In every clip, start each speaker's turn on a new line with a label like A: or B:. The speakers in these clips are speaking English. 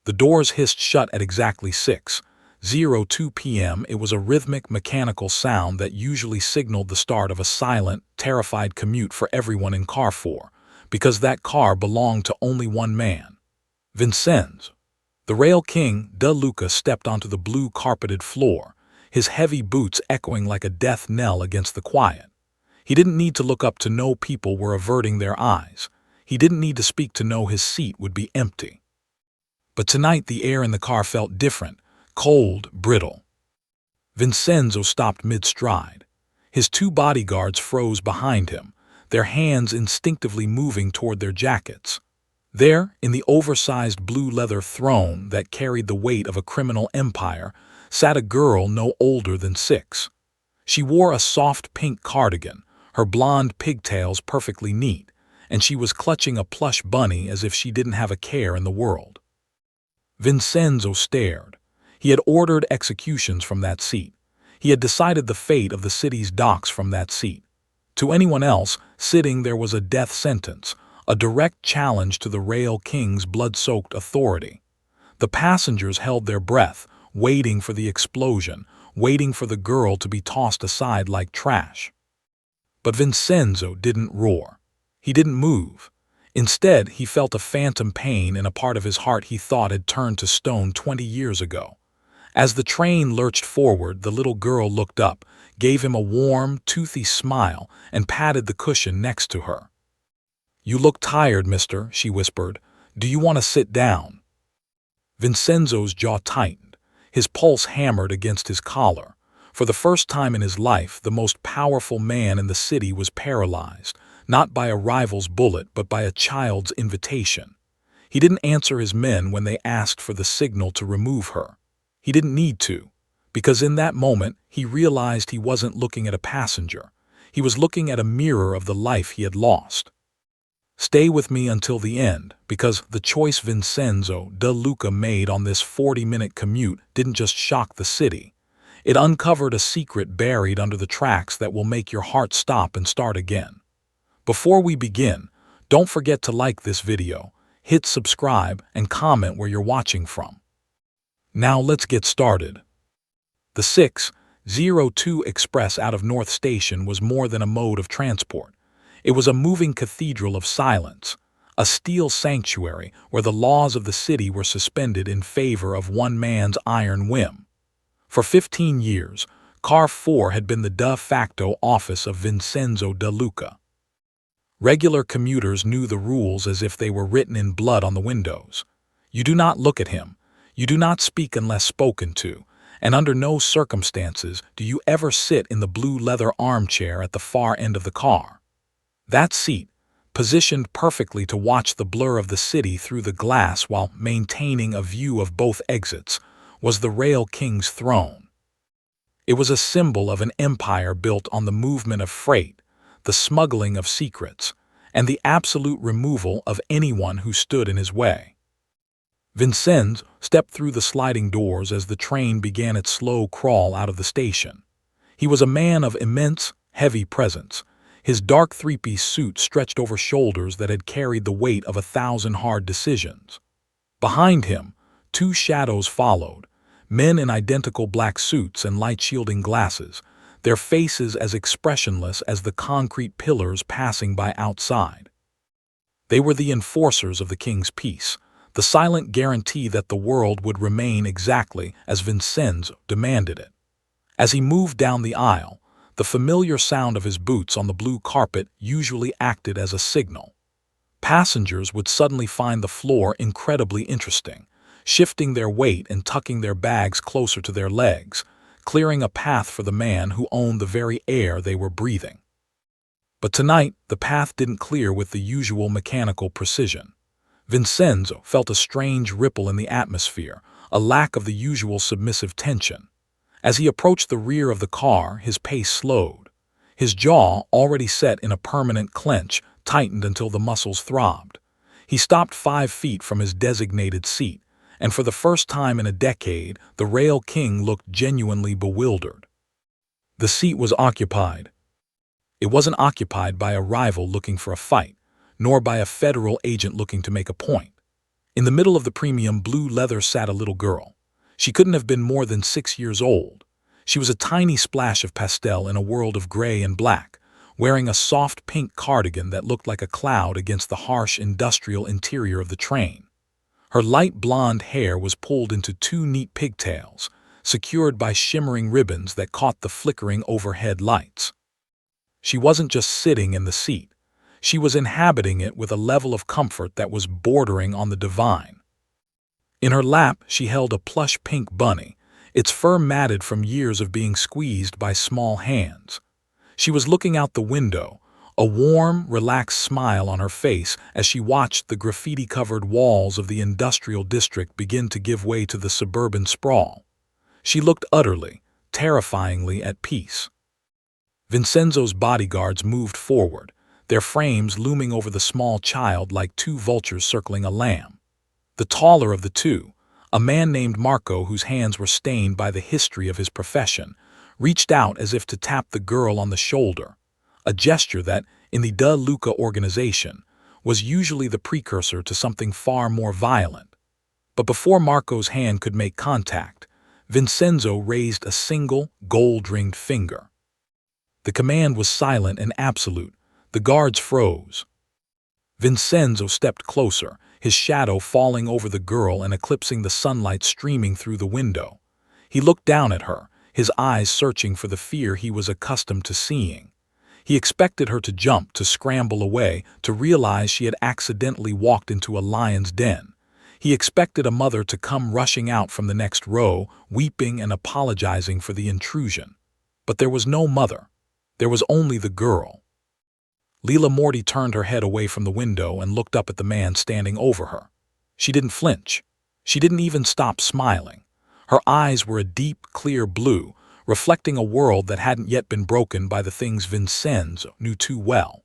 A: The doors hissed shut at exactly 6:02 p.m. It was a rhythmic, mechanical sound that usually signaled the start of a silent, terrified commute for everyone in car 4, because that car belonged to only one man, Vincenzo. The Rail King, De Luca, stepped onto the blue-carpeted floor, his heavy boots echoing like a death knell against the quiet. He didn't need to look up to know people were averting their eyes. He didn't need to speak to know his seat would be empty. But tonight the air in the car felt different, cold, brittle. Vincenzo stopped mid-stride. His two bodyguards froze behind him, their hands instinctively moving toward their jackets. There, in the oversized blue leather throne that carried the weight of a criminal empire, sat a girl no older than 6. She wore a soft pink cardigan, her blonde pigtails perfectly neat, and she was clutching a plush bunny as if she didn't have a care in the world. Vincenzo stared. He had ordered executions from that seat. He had decided the fate of the city's docks from that seat. To anyone else, sitting there was a death sentence, a direct challenge to the Rail King's blood-soaked authority. The passengers held their breath, waiting for the explosion, waiting for the girl to be tossed aside like trash. But Vincenzo didn't roar. He didn't move. Instead, he felt a phantom pain in a part of his heart he thought had turned to stone 20 years ago. As the train lurched forward, the little girl looked up, gave him a warm, toothy smile, and patted the cushion next to her. "You look tired, mister," she whispered. "Do you want to sit down?" Vincenzo's jaw tightened. His pulse hammered against his collar. For the first time in his life, the most powerful man in the city was paralyzed, not by a rival's bullet, but by a child's invitation. He didn't answer his men when they asked for the signal to remove her. He didn't need to, because in that moment he realized he wasn't looking at a passenger. He was looking at a mirror of the life he had lost. Stay with me until the end, because the choice Vincenzo De Luca made on this 40-minute commute didn't just shock the city. It uncovered a secret buried under the tracks that will make your heart stop and start again. Before we begin, don't forget to like this video, hit subscribe, and comment where you're watching from. Now let's get started. The 6:02 Express out of North Station was more than a mode of transport. It was a moving cathedral of silence, a steel sanctuary where the laws of the city were suspended in favor of one man's iron whim. For 15 years, Car 4 had been the de facto office of Vincenzo De Luca. Regular commuters knew the rules as if they were written in blood on the windows. You do not look at him. You do not speak unless spoken to, and under no circumstances do you ever sit in the blue leather armchair at the far end of the car. That seat, positioned perfectly to watch the blur of the city through the glass while maintaining a view of both exits, was the Rail King's throne. It was a symbol of an empire built on the movement of freight, the smuggling of secrets, and the absolute removal of anyone who stood in his way. Vincenzo stepped through the sliding doors as the train began its slow crawl out of the station. He was a man of immense, heavy presence. His dark three-piece suit stretched over shoulders that had carried the weight of 1,000 hard decisions. Behind him, two shadows followed, men in identical black suits and light-shielding glasses, their faces as expressionless as the concrete pillars passing by outside. They were the enforcers of the king's peace, the silent guarantee that the world would remain exactly as Vincenzo demanded it. As he moved down the aisle, the familiar sound of his boots on the blue carpet usually acted as a signal. Passengers would suddenly find the floor incredibly interesting, shifting their weight and tucking their bags closer to their legs, clearing a path for the man who owned the very air they were breathing. But tonight, the path didn't clear with the usual mechanical precision. Vincenzo felt a strange ripple in the atmosphere, a lack of the usual submissive tension. As he approached the rear of the car, his pace slowed. His jaw, already set in a permanent clench, tightened until the muscles throbbed. He stopped 5 feet from his designated seat, and for the first time in a decade, the Rail King looked genuinely bewildered. The seat was occupied. It wasn't occupied by a rival looking for a fight, nor by a federal agent looking to make a point. In the middle of the premium blue leather sat a little girl. She couldn't have been more than 6 years old. She was a tiny splash of pastel in a world of gray and black, wearing a soft pink cardigan that looked like a cloud against the harsh industrial interior of the train. Her light blonde hair was pulled into two neat pigtails, secured by shimmering ribbons that caught the flickering overhead lights. She wasn't just sitting in the seat. She was inhabiting it with a level of comfort that was bordering on the divine. In her lap, she held a plush pink bunny, its fur matted from years of being squeezed by small hands. She was looking out the window, a warm, relaxed smile on her face as she watched the graffiti-covered walls of the industrial district begin to give way to the suburban sprawl. She looked utterly, terrifyingly at peace. Vincenzo's bodyguards moved forward, their frames looming over the small child like two vultures circling a lamb. The taller of the two, a man named Marco whose hands were stained by the history of his profession, reached out as if to tap the girl on the shoulder, a gesture that, in the De Luca organization, was usually the precursor to something far more violent. But before Marco's hand could make contact, Vincenzo raised a single, gold-ringed finger. The command was silent and absolute. The guards froze. Vincenzo stepped closer, his shadow falling over the girl and eclipsing the sunlight streaming through the window. He looked down at her, his eyes searching for the fear he was accustomed to seeing. He expected her to jump, to scramble away, to realize she had accidentally walked into a lion's den. He expected a mother to come rushing out from the next row, weeping and apologizing for the intrusion. But there was no mother. There was only the girl. Leela Morty turned her head away from the window and looked up at the man standing over her. She didn't flinch. She didn't even stop smiling. Her eyes were a deep, clear blue, reflecting a world that hadn't yet been broken by the things Vincenzo knew too well.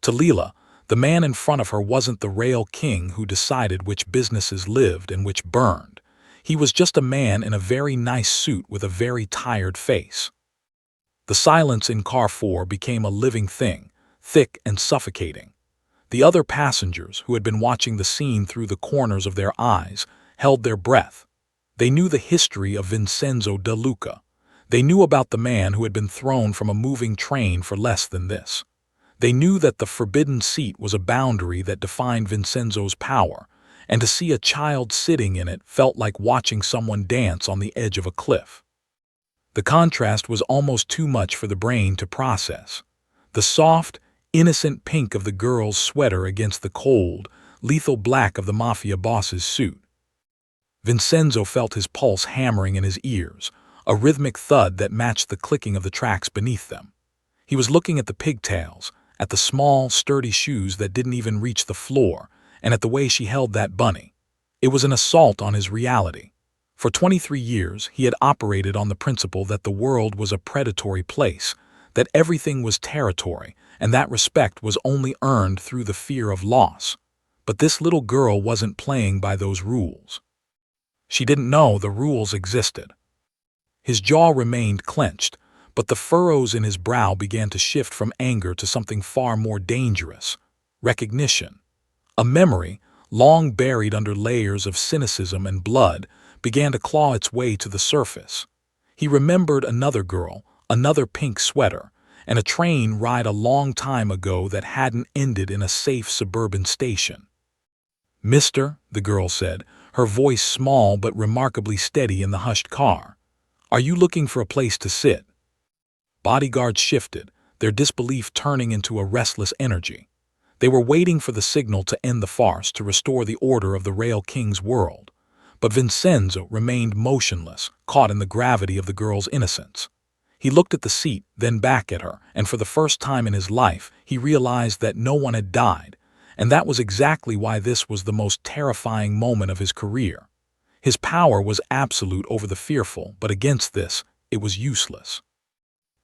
A: To Leela, the man in front of her wasn't the rail king who decided which businesses lived and which burned. He was just a man in a very nice suit with a very tired face. The silence in car 4 became a living thing, thick and suffocating. The other passengers, who had been watching the scene through the corners of their eyes, held their breath. They knew the history of Vincenzo De Luca. They knew about the man who had been thrown from a moving train for less than this. They knew that the forbidden seat was a boundary that defined Vincenzo's power, and to see a child sitting in it felt like watching someone dance on the edge of a cliff. The contrast was almost too much for the brain to process. The soft, innocent pink of the girl's sweater against the cold, lethal black of the Mafia boss's suit. Vincenzo felt his pulse hammering in his ears, a rhythmic thud that matched the clicking of the tracks beneath them. He was looking at the pigtails, at the small, sturdy shoes that didn't even reach the floor, and at the way she held that bunny. It was an assault on his reality. For 23 years, he had operated on the principle that the world was a predatory place, that everything was territory, and that respect was only earned through the fear of loss. But this little girl wasn't playing by those rules. She didn't know the rules existed. His jaw remained clenched, but the furrows in his brow began to shift from anger to something far more dangerous: recognition. A memory, long buried under layers of cynicism and blood, began to claw its way to the surface. He remembered another girl, another pink sweater, and a train ride a long time ago that hadn't ended in a safe suburban station. "Mister," the girl said, her voice small but remarkably steady in the hushed car, "are you looking for a place to sit?" Bodyguards shifted, their disbelief turning into a restless energy. They were waiting for the signal to end the farce, to restore the order of the Rail King's world. But Vincenzo remained motionless, caught in the gravity of the girl's innocence. He looked at the seat, then back at her, and for the first time in his life, he realized that no one had died, and that was exactly why this was the most terrifying moment of his career. His power was absolute over the fearful, but against this, it was useless.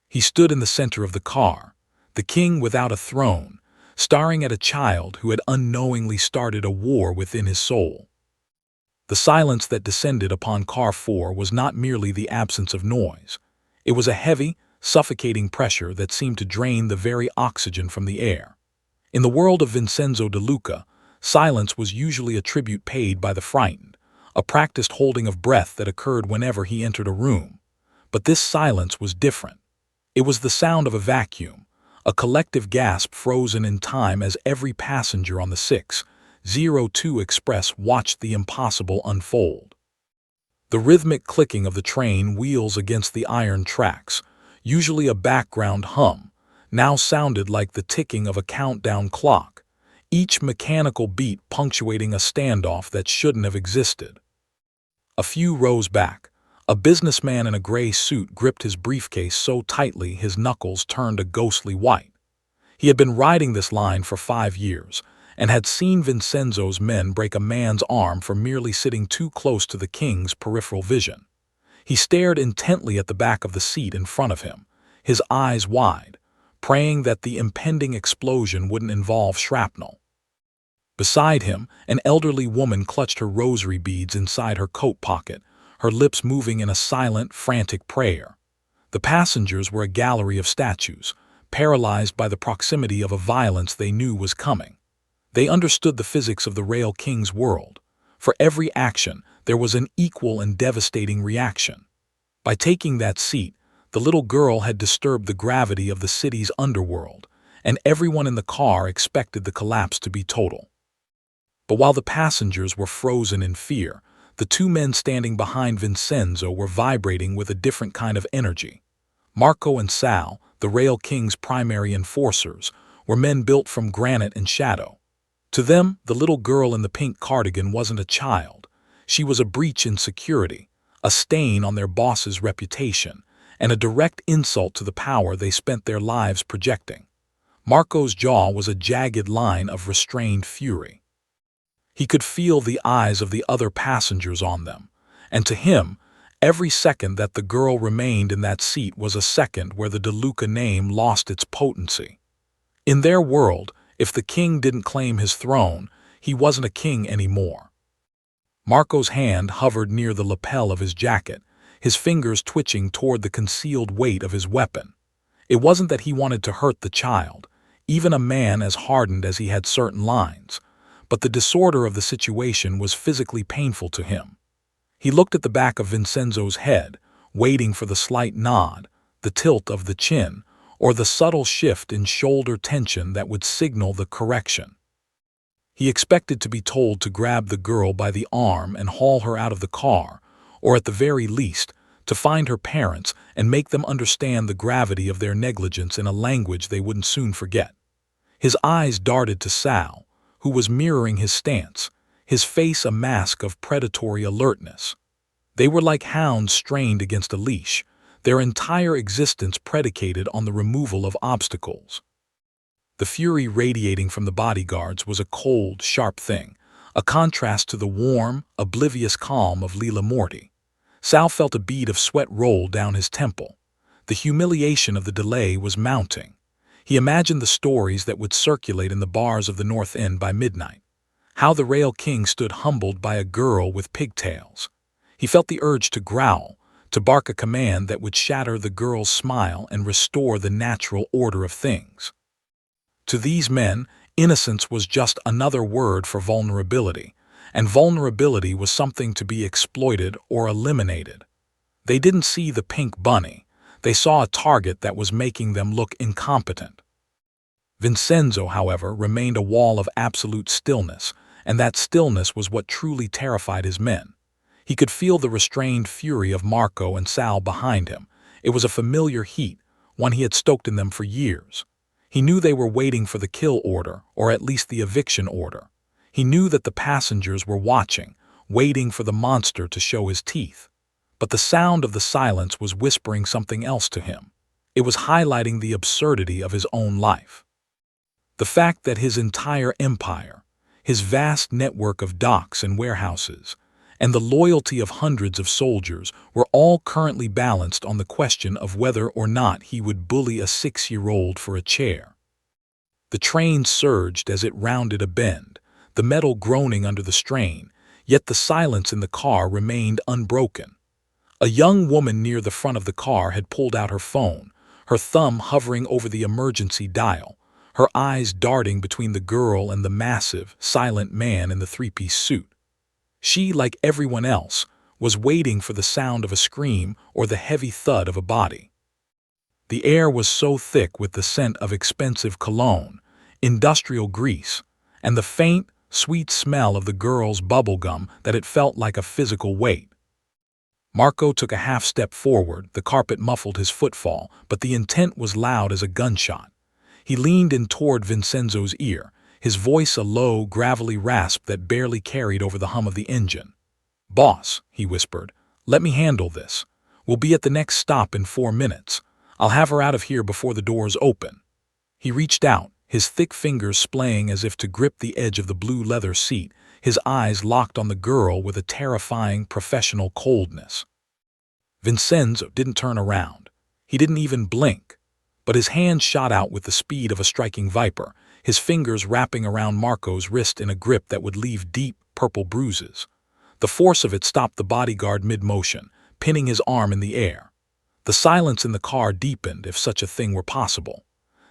A: He stood in the center of the car, the king without a throne, staring at a child who had unknowingly started a war within his soul. The silence that descended upon Car 4 was not merely the absence of noise. It was a heavy, suffocating pressure that seemed to drain the very oxygen from the air. In the world of Vincenzo De Luca, Silence was usually a tribute paid by the frightened, a practiced holding of breath that occurred whenever he entered a room. But this silence was different. It was the sound of a vacuum, a collective gasp frozen in time as every passenger on the 602 Express watched the impossible unfold. The rhythmic clicking of the train wheels against the iron tracks, usually a background hum, now sounded like the ticking of a countdown clock, each mechanical beat punctuating a standoff that shouldn't have existed. A few rows back, a businessman in a gray suit gripped his briefcase so tightly his knuckles turned a ghostly white. He had been riding this line for 5 years, and had seen Vincenzo's men break a man's arm for merely sitting too close to the king's peripheral vision. He stared intently at the back of the seat in front of him, his eyes wide, praying that the impending explosion wouldn't involve shrapnel. Beside him, an elderly woman clutched her rosary beads inside her coat pocket, her lips moving in a silent, frantic prayer. The passengers were a gallery of statues, paralyzed by the proximity of a violence they knew was coming. They understood the physics of the Rail King's world. For every action, there was an equal and devastating reaction. By taking that seat, the little girl had disturbed the gravity of the city's underworld, and everyone in the car expected the collapse to be total. But while the passengers were frozen in fear, the two men standing behind Vincenzo were vibrating with a different kind of energy. Marco and Sal, the Rail King's primary enforcers, were men built from granite and shadow. To them, the little girl in the pink cardigan wasn't a child. She was a breach in security, a stain on their boss's reputation, and a direct insult to the power they spent their lives projecting. Marco's jaw was a jagged line of restrained fury. He could feel the eyes of the other passengers on them, and to him, every second that the girl remained in that seat was a second where the De Luca name lost its potency. In their world, if the king didn't claim his throne, he wasn't a king anymore. Marco's hand hovered near the lapel of his jacket, his fingers twitching toward the concealed weight of his weapon. It wasn't that he wanted to hurt the child, even a man as hardened as he had certain lines, but the disorder of the situation was physically painful to him. He looked at the back of Vincenzo's head, waiting for the slight nod, the tilt of the chin, or the subtle shift in shoulder tension that would signal the correction. He expected to be told to grab the girl by the arm and haul her out of the car, or at the very least, to find her parents and make them understand the gravity of their negligence in a language they wouldn't soon forget. His eyes darted to Sal, who was mirroring his stance, his face a mask of predatory alertness. They were like hounds strained against a leash, their entire existence predicated on the removal of obstacles. The fury radiating from the bodyguards was a cold, sharp thing, a contrast to the warm, oblivious calm of Lila Morty. Sal felt a bead of sweat roll down his temple. The humiliation of the delay was mounting. He imagined the stories that would circulate in the bars of the North End by midnight. How the Rail King stood humbled by a girl with pigtails. He felt the urge to growl, to bark a command that would shatter the girl's smile and restore the natural order of things. To these men, innocence was just another word for vulnerability, and vulnerability was something to be exploited or eliminated. They didn't see the pink bunny. They saw a target that was making them look incompetent. Vincenzo, however, remained a wall of absolute stillness, and that stillness was what truly terrified his men. He could feel the restrained fury of Marco and Sal behind him. It was a familiar heat, one he had stoked in them for years. He knew they were waiting for the kill order, or at least the eviction order. He knew that the passengers were watching, waiting for the monster to show his teeth. But the sound of the silence was whispering something else to him. It was highlighting the absurdity of his own life. The fact that his entire empire, his vast network of docks and warehouses, and the loyalty of hundreds of soldiers were all currently balanced on the question of whether or not he would bully a 6-year-old for a chair. The train surged as it rounded a bend, the metal groaning under the strain, yet the silence in the car remained unbroken. A young woman near the front of the car had pulled out her phone, her thumb hovering over the emergency dial, her eyes darting between the girl and the massive, silent man in the three-piece suit. She, like everyone else, was waiting for the sound of a scream or the heavy thud of a body. The air was so thick with the scent of expensive cologne, industrial grease, and the faint, sweet smell of the girl's bubblegum that it felt like a physical weight. Marco took a half step forward, the carpet muffled his footfall, but the intent was loud as a gunshot. He leaned in toward Vincenzo's ear, his voice a low, gravelly rasp that barely carried over the hum of the engine. "Boss," he whispered, "let me handle this. We'll be at the next stop in 4 minutes. I'll have her out of here before the doors open." He reached out, his thick fingers splaying as if to grip the edge of the blue leather seat, his eyes locked on the girl with a terrifying, professional coldness. Vincenzo didn't turn around. He didn't even blink. But his hand shot out with the speed of a striking viper, his fingers wrapping around Marco's wrist in a grip that would leave deep, purple bruises. The force of it stopped the bodyguard mid-motion, pinning his arm in the air. The silence in the car deepened, if such a thing were possible.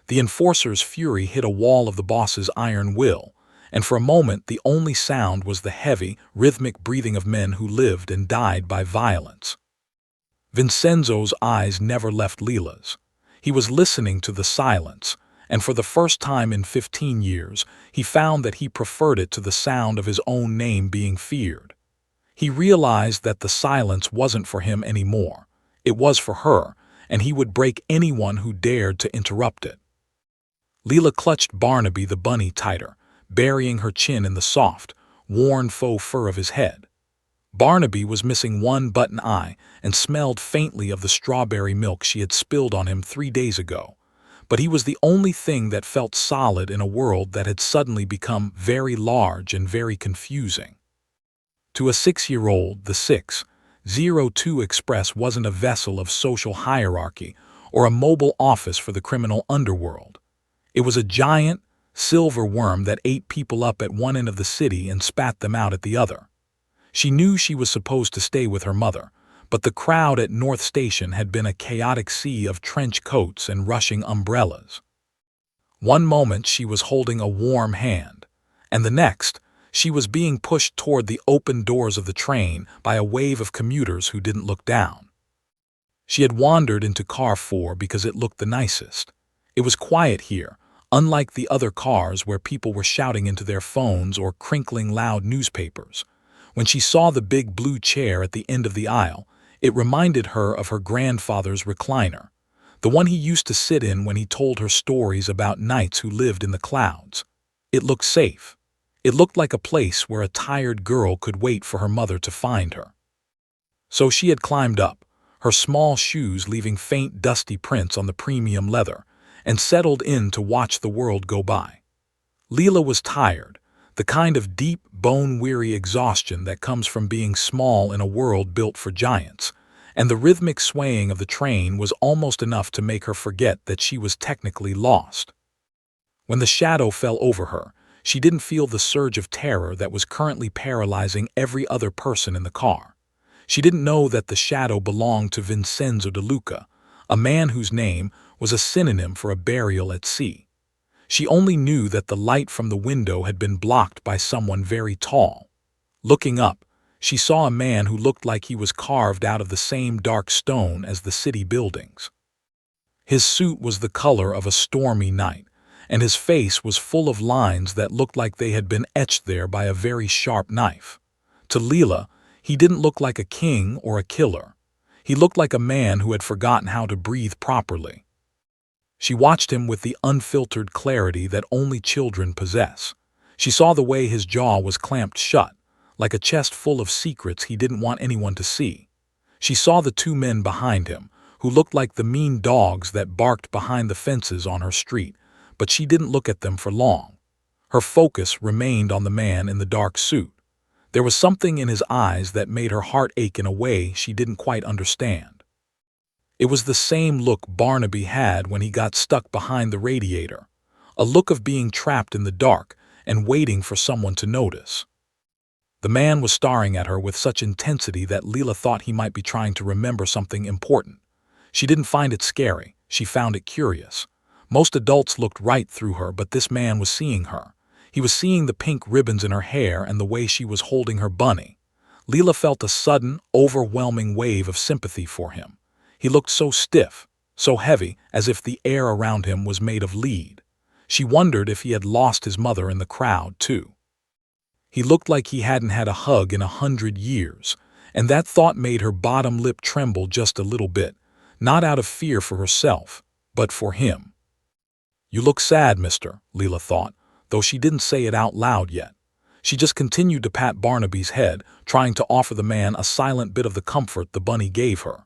A: The enforcer's fury hit a wall of the boss's iron will, and for a moment the only sound was the heavy, rhythmic breathing of men who lived and died by violence. Vincenzo's eyes never left Lila's. He was listening to the silence, and for the first time in 15 years, he found that he preferred it to the sound of his own name being feared. He realized that the silence wasn't for him anymore. It was for her, and he would break anyone who dared to interrupt it. Lila clutched Barnaby the bunny tighter, burying her chin in the soft, worn faux fur of his head. Barnaby was missing one button eye and smelled faintly of the strawberry milk she had spilled on him 3 days ago, but he was the only thing that felt solid in a world that had suddenly become very large and very confusing. To a 6-year-old, the 602 Express wasn't a vessel of social hierarchy or a mobile office for the criminal underworld. It was a giant, silver worm that ate people up at one end of the city and spat them out at the other. She knew she was supposed to stay with her mother, but the crowd at North Station had been a chaotic sea of trench coats and rushing umbrellas. One moment she was holding a warm hand, and the next, she was being pushed toward the open doors of the train by a wave of commuters who didn't look down. She had wandered into car 4 because it looked the nicest. It was quiet here, unlike the other cars where people were shouting into their phones or crinkling loud newspapers. When she saw the big blue chair at the end of the aisle, it reminded her of her grandfather's recliner, the one he used to sit in when he told her stories about knights who lived in the clouds. It looked safe. It looked like a place where a tired girl could wait for her mother to find her. So she had climbed up, her small shoes leaving faint dusty prints on the premium leather, and settled in to watch the world go by. Lila was tired, the kind of deep, bone-weary exhaustion that comes from being small in a world built for giants, and the rhythmic swaying of the train was almost enough to make her forget that she was technically lost. When the shadow fell over her, she didn't feel the surge of terror that was currently paralyzing every other person in the car. She didn't know that the shadow belonged to Vincenzo De Luca, a man whose name was a synonym for a burial at sea. She only knew that the light from the window had been blocked by someone very tall. Looking up, she saw a man who looked like he was carved out of the same dark stone as the city buildings. His suit was the color of a stormy night, and his face was full of lines that looked like they had been etched there by a very sharp knife. To Lila, he didn't look like a king or a killer. He looked like a man who had forgotten how to breathe properly. She watched him with the unfiltered clarity that only children possess. She saw the way his jaw was clamped shut, like a chest full of secrets he didn't want anyone to see. She saw the 2 men behind him, who looked like the mean dogs that barked behind the fences on her street, but she didn't look at them for long. Her focus remained on the man in the dark suit. There was something in his eyes that made her heart ache in a way she didn't quite understand. It was the same look Barnaby had when he got stuck behind the radiator, a look of being trapped in the dark and waiting for someone to notice. The man was staring at her with such intensity that Lila thought he might be trying to remember something important. She didn't find it scary, she found it curious. Most adults looked right through her, but this man was seeing her. He was seeing the pink ribbons in her hair and the way she was holding her bunny. Leela felt a sudden, overwhelming wave of sympathy for him. He looked so stiff, so heavy, as if the air around him was made of lead. She wondered if he had lost his mother in the crowd, too. He looked like he hadn't had a hug in 100 years, and that thought made her bottom lip tremble just a little bit, not out of fear for herself, but for him. "You look sad, mister," Leela thought, though she didn't say it out loud yet. She just continued to pat Barnaby's head, trying to offer the man a silent bit of the comfort the bunny gave her.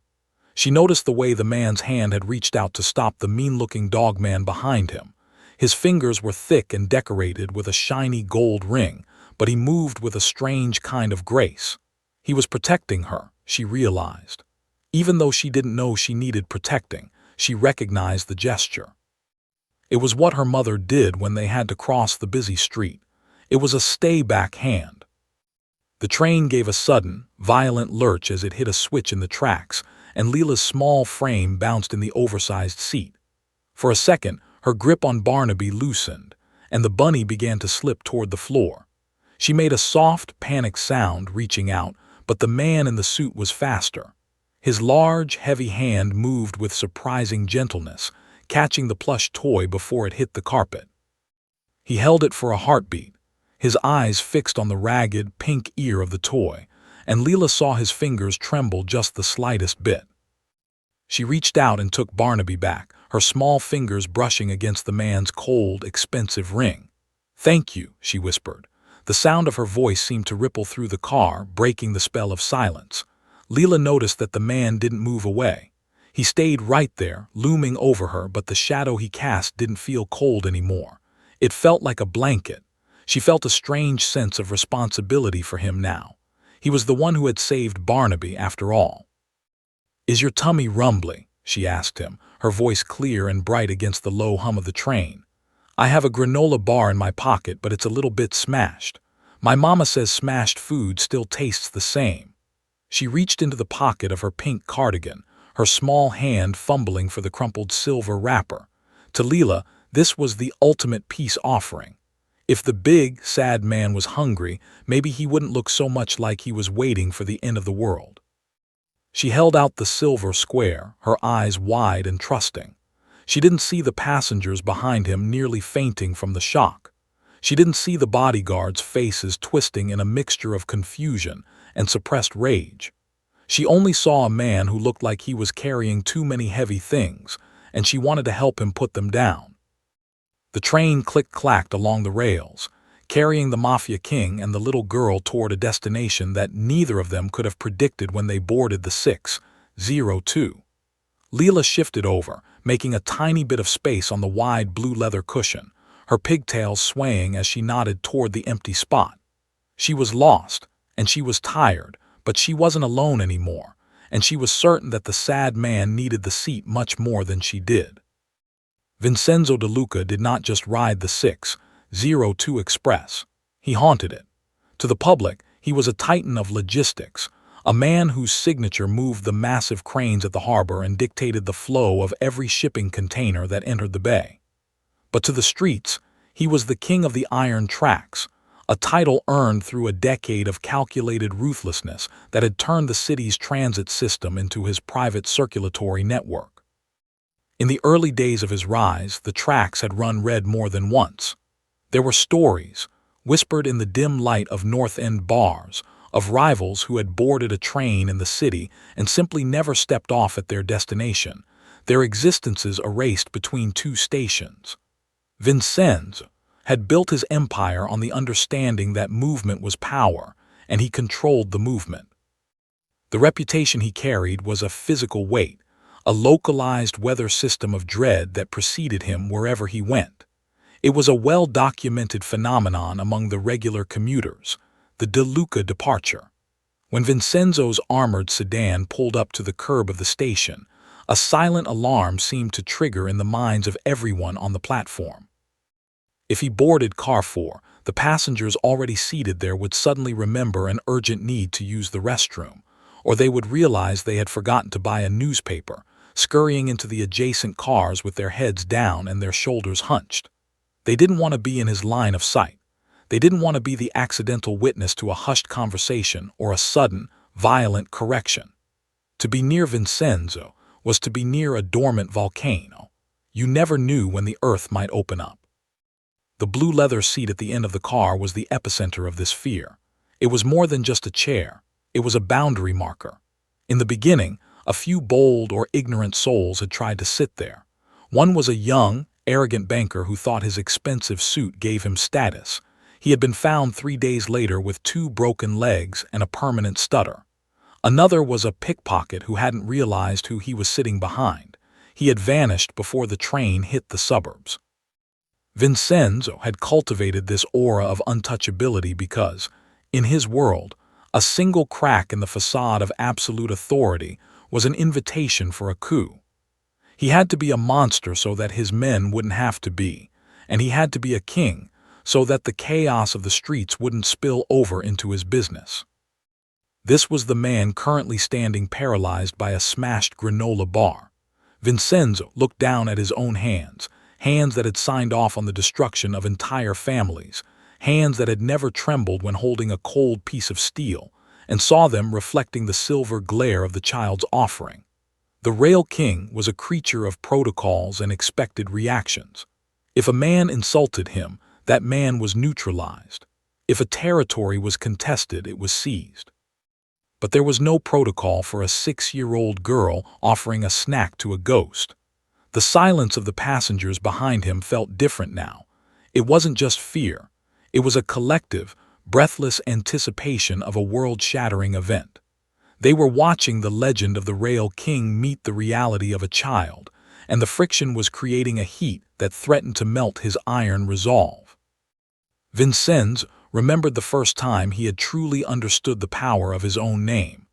A: She noticed the way the man's hand had reached out to stop the mean-looking dog man behind him. His fingers were thick and decorated with a shiny gold ring, but he moved with a strange kind of grace. He was protecting her, she realized. Even though she didn't know she needed protecting, she recognized the gesture. It was what her mother did when they had to cross the busy street. It was a stay-back hand. The train gave a sudden, violent lurch as it hit a switch in the tracks, and Leela's small frame bounced in the oversized seat. For a second, her grip on Barnaby loosened, and the bunny began to slip toward the floor. She made a soft, panicked sound, reaching out, but the man in the suit was faster. His large, heavy hand moved with surprising gentleness, catching the plush toy before it hit the carpet. He held it for a heartbeat, his eyes fixed on the ragged, pink ear of the toy, and Leela saw his fingers tremble just the slightest bit. She reached out and took Barnaby back, her small fingers brushing against the man's cold, expensive ring. "Thank you," she whispered. The sound of her voice seemed to ripple through the car, breaking the spell of silence. Leela noticed that the man didn't move away. He stayed right there, looming over her, but the shadow he cast didn't feel cold anymore. It felt like a blanket. She felt a strange sense of responsibility for him now. He was the one who had saved Barnaby, after all. "Is your tummy rumbly?" she asked him, her voice clear and bright against the low hum of the train. "I have a granola bar in my pocket, but it's a little bit smashed. My mama says smashed food still tastes the same." She reached into the pocket of her pink cardigan, her small hand fumbling for the crumpled silver wrapper. To Leela, this was the ultimate peace offering. If the big, sad man was hungry, maybe he wouldn't look so much like he was waiting for the end of the world. She held out the silver square, her eyes wide and trusting. She didn't see the passengers behind him nearly fainting from the shock. She didn't see the bodyguards' faces twisting in a mixture of confusion and suppressed rage. She only saw a man who looked like he was carrying too many heavy things, and she wanted to help him put them down. The train click-clacked along the rails, carrying the Mafia king and the little girl toward a destination that neither of them could have predicted when they boarded the 602. Leela shifted over, making a tiny bit of space on the wide blue leather cushion, her pigtails swaying as she nodded toward the empty spot. She was lost, and she was tired, but she wasn't alone anymore, and she was certain that the sad man needed the seat much more than she did. Vincenzo De Luca did not just ride the 602 Express. He haunted it. To the public, he was a titan of logistics, a man whose signature moved the massive cranes at the harbor and dictated the flow of every shipping container that entered the bay. But to the streets, he was the king of the iron tracks, a title earned through a decade of calculated ruthlessness that had turned the city's transit system into his private circulatory network. In the early days of his rise, the tracks had run red more than once. There were stories, whispered in the dim light of North End bars, of rivals who had boarded a train in the city and simply never stepped off at their destination, their existences erased between two stations. Vincenzo had built his empire on the understanding that movement was power, and he controlled the movement. The reputation he carried was a physical weight, a localized weather system of dread that preceded him wherever he went. It was a well-documented phenomenon among the regular commuters, the De Luca departure. When Vincenzo's armored sedan pulled up to the curb of the station, a silent alarm seemed to trigger in the minds of everyone on the platform. If he boarded car 4, the passengers already seated there would suddenly remember an urgent need to use the restroom, or they would realize they had forgotten to buy a newspaper, scurrying into the adjacent cars with their heads down and their shoulders hunched. They didn't want to be in his line of sight. They didn't want to be the accidental witness to a hushed conversation or a sudden, violent correction. To be near Vincenzo was to be near a dormant volcano. You never knew when the earth might open up. The blue leather seat at the end of the car was the epicenter of this fear. It was more than just a chair. It was a boundary marker. In the beginning, a few bold or ignorant souls had tried to sit there. One was a young, arrogant banker who thought his expensive suit gave him status. He had been found 3 days later with 2 broken legs and a permanent stutter. Another was a pickpocket who hadn't realized who he was sitting behind. He had vanished before the train hit the suburbs. Vincenzo had cultivated this aura of untouchability because, in his world, a single crack in the facade of absolute authority was an invitation for a coup. He had to be a monster so that his men wouldn't have to be, and he had to be a king so that the chaos of the streets wouldn't spill over into his business. This was the man currently standing paralyzed by a smashed granola bar. Vincenzo looked down at his own hands, hands that had signed off on the destruction of entire families, hands that had never trembled when holding a cold piece of steel, and saw them reflecting the silver glare of the child's offering. The Rail King was a creature of protocols and expected reactions. If a man insulted him, that man was neutralized. If a territory was contested, it was seized. But there was no protocol for a 6-year-old girl offering a snack to a ghost. The silence of the passengers behind him felt different now. It wasn't just fear. It was a collective, breathless anticipation of a world-shattering event. They were watching the legend of the Rail King meet the reality of a child, and the friction was creating a heat that threatened to melt his iron resolve. Vincenzo remembered the first time he had truly understood the power of his own name.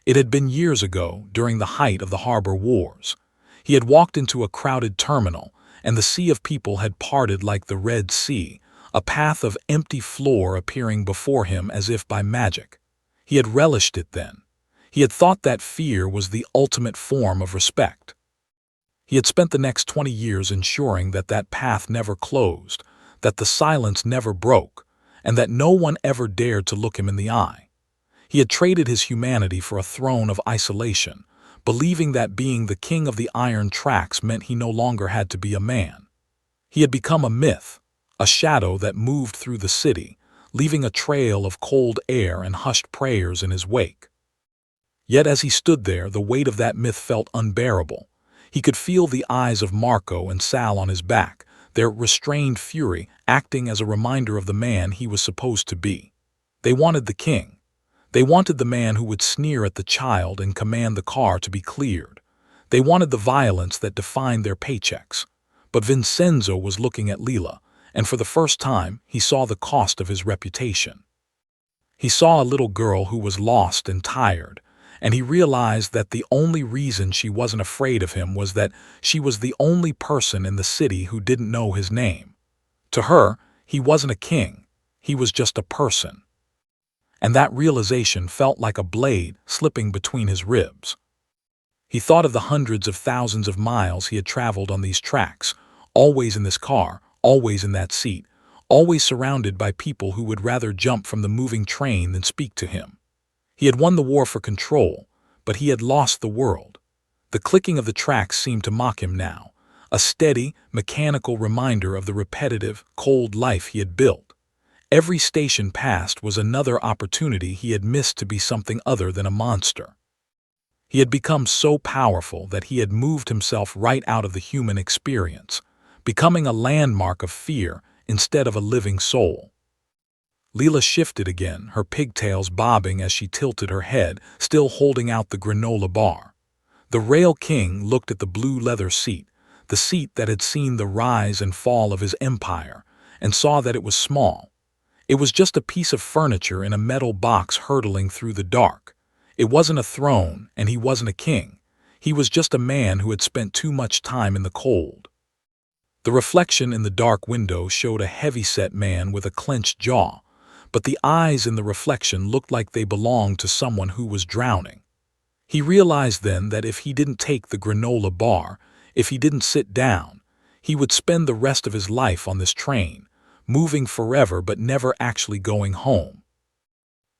A: It had been years ago, during the height of the harbor wars. He had walked into a crowded terminal, and the sea of people had parted like the Red Sea, a path of empty floor appearing before him as if by magic. He had relished it then. He had thought that fear was the ultimate form of respect. He had spent the next 20 years ensuring that that path never closed, that the silence never broke, and that no one ever dared to look him in the eye. He had traded his humanity for a throne of isolation, believing that being the king of the iron tracks meant he no longer had to be a man. He had become a myth, a shadow that moved through the city, leaving a trail of cold air and hushed prayers in his wake. Yet as he stood there, the weight of that myth felt unbearable. He could feel the eyes of Marco and Sal on his back, their restrained fury acting as a reminder of the man he was supposed to be. They wanted the king. They wanted the man who would sneer at the child and command the car to be cleared. They wanted the violence that defined their paychecks. But Vincenzo was looking at Lila, and for the first time he saw the cost of his reputation. He saw a little girl who was lost and tired, and he realized that the only reason she wasn't afraid of him was that she was the only person in the city who didn't know his name. To her, he wasn't a king, he was just a person. And that realization felt like a blade slipping between his ribs. He thought of the hundreds of thousands of miles he had traveled on these tracks, always in this car, always in that seat, always surrounded by people who would rather jump from the moving train than speak to him. He had won the war for control, but he had lost the world. The clicking of the tracks seemed to mock him now, a steady, mechanical reminder of the repetitive, cold life he had built. Every station passed was another opportunity he had missed to be something other than a monster. He had become so powerful that he had moved himself right out of the human experience, becoming a landmark of fear instead of a living soul. Leela shifted again, her pigtails bobbing as she tilted her head, still holding out the granola bar. The Rail King looked at the blue leather seat, the seat that had seen the rise and fall of his empire, and saw that it was small. It was just a piece of furniture in a metal box hurtling through the dark. It wasn't a throne, and he wasn't a king. He was just a man who had spent too much time in the cold. The reflection in the dark window showed a heavy-set man with a clenched jaw, but the eyes in the reflection looked like they belonged to someone who was drowning. He realized then that if he didn't take the granola bar, if he didn't sit down, he would spend the rest of his life on this train, moving forever but never actually going home.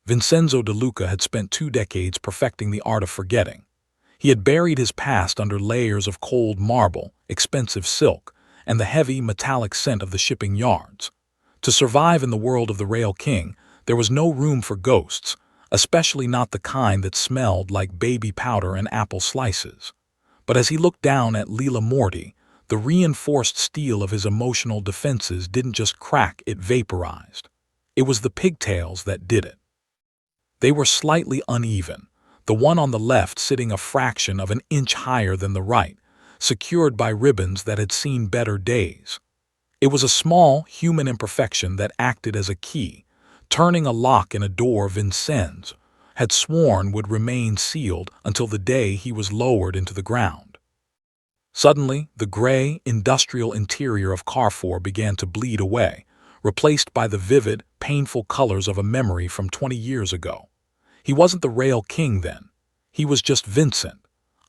A: Vincenzo De Luca had spent 2 decades perfecting the art of forgetting. He had buried his past under layers of cold marble, expensive silk, and the heavy, metallic scent of the shipping yards. To survive in the world of the Rail King, there was no room for ghosts, especially not the kind that smelled like baby powder and apple slices. But as he looked down at Lila Morty, the reinforced steel of his emotional defenses didn't just crack, it vaporized. It was the pigtails that did it. They were slightly uneven, the one on the left sitting a fraction of an inch higher than the right, secured by ribbons that had seen better days. It was a small, human imperfection that acted as a key, turning a lock in a door Vincenzo had sworn would remain sealed until the day he was lowered into the ground. Suddenly, the gray, industrial interior of Carrefour began to bleed away, replaced by the vivid, painful colors of a memory from 20 years ago. He wasn't the Rail King then. He was just Vincent,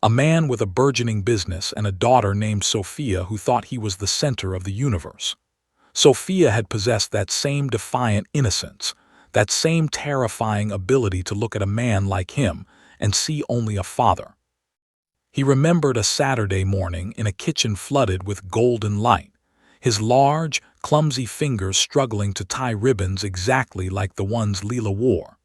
A: a man with a burgeoning business and a daughter named Sophia who thought he was the center of the universe. Sophia had possessed that same defiant innocence, that same terrifying ability to look at a man like him and see only a father. He remembered a Saturday morning in a kitchen flooded with golden light, his large, clumsy fingers struggling to tie ribbons exactly like the ones Lila wore.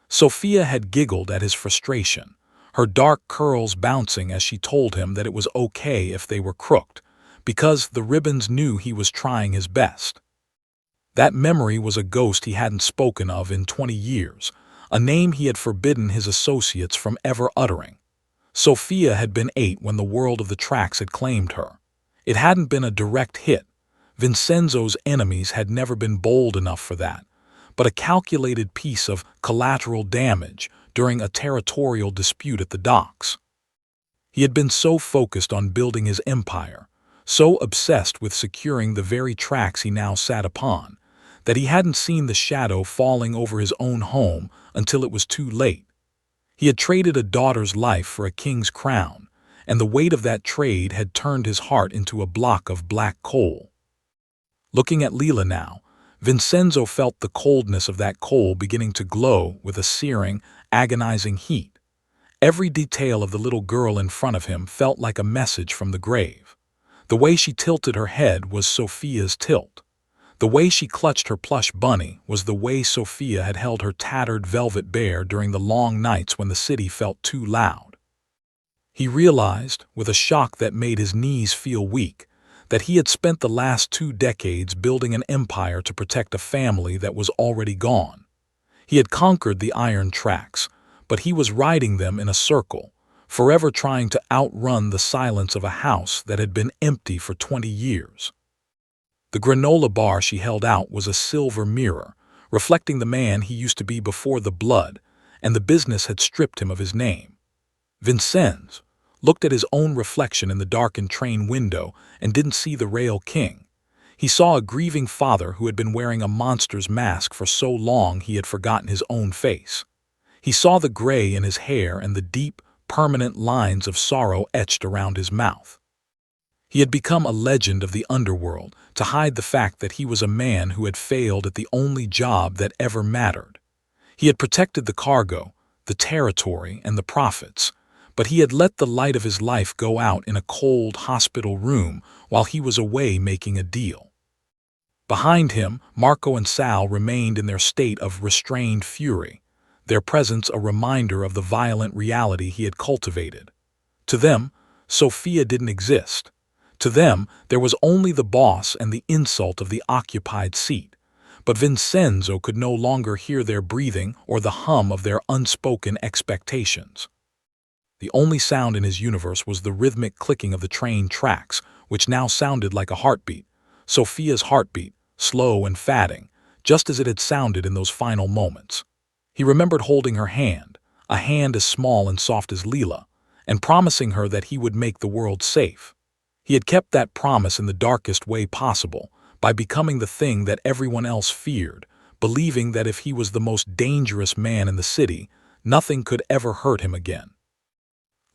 A: Sophia had giggled at his frustration, her dark curls bouncing as she told him that it was okay if they were crooked, because the ribbons knew he was trying his best. That memory was a ghost he hadn't spoken of in 20 years, a name he had forbidden his associates from ever uttering. Sophia had been 8 when the world of the tracks had claimed her. It hadn't been a direct hit. Vincenzo's enemies had never been bold enough for that, but a calculated piece of collateral damage during a territorial dispute at the docks. He had been so focused on building his empire, so obsessed with securing the very tracks he now sat upon, that he hadn't seen the shadow falling over his own home until it was too late. He had traded a daughter's life for a king's crown, and the weight of that trade had turned his heart into a block of black coal. Looking at Lila now, Vincenzo felt the coldness of that coal beginning to glow with a searing, agonizing heat. Every detail of the little girl in front of him felt like a message from the grave. The way she tilted her head was Sophia's tilt. The way she clutched her plush bunny was the way Sophia had held her tattered velvet bear during the long nights when the city felt too loud. He realized, with a shock that made his knees feel weak, that he had spent the last 2 decades building an empire to protect a family that was already gone. He had conquered the iron tracks, but he was riding them in a circle, forever trying to outrun the silence of a house that had been empty for 20 years. The granola bar she held out was a silver mirror, reflecting the man he used to be before the blood, and the business had stripped him of his name. Vincenzo looked at his own reflection in the darkened train window and didn't see the Rail King. He saw a grieving father who had been wearing a monster's mask for so long he had forgotten his own face. He saw the gray in his hair and the deep, permanent lines of sorrow etched around his mouth. He had become a legend of the underworld to hide the fact that he was a man who had failed at the only job that ever mattered. He had protected the cargo, the territory, and the profits, but he had let the light of his life go out in a cold hospital room while he was away making a deal. Behind him, Marco and Sal remained in their state of restrained fury, their presence a reminder of the violent reality he had cultivated. To them, Sophia didn't exist. To them, there was only the boss and the insult of the occupied seat, but Vincenzo could no longer hear their breathing or the hum of their unspoken expectations. The only sound in his universe was the rhythmic clicking of the train tracks, which now sounded like a heartbeat, Sophia's heartbeat, slow and fatting, just as it had sounded in those final moments. He remembered holding her hand, a hand as small and soft as Lila, and promising her that he would make the world safe. He had kept that promise in the darkest way possible, by becoming the thing that everyone else feared, believing that if he was the most dangerous man in the city, nothing could ever hurt him again.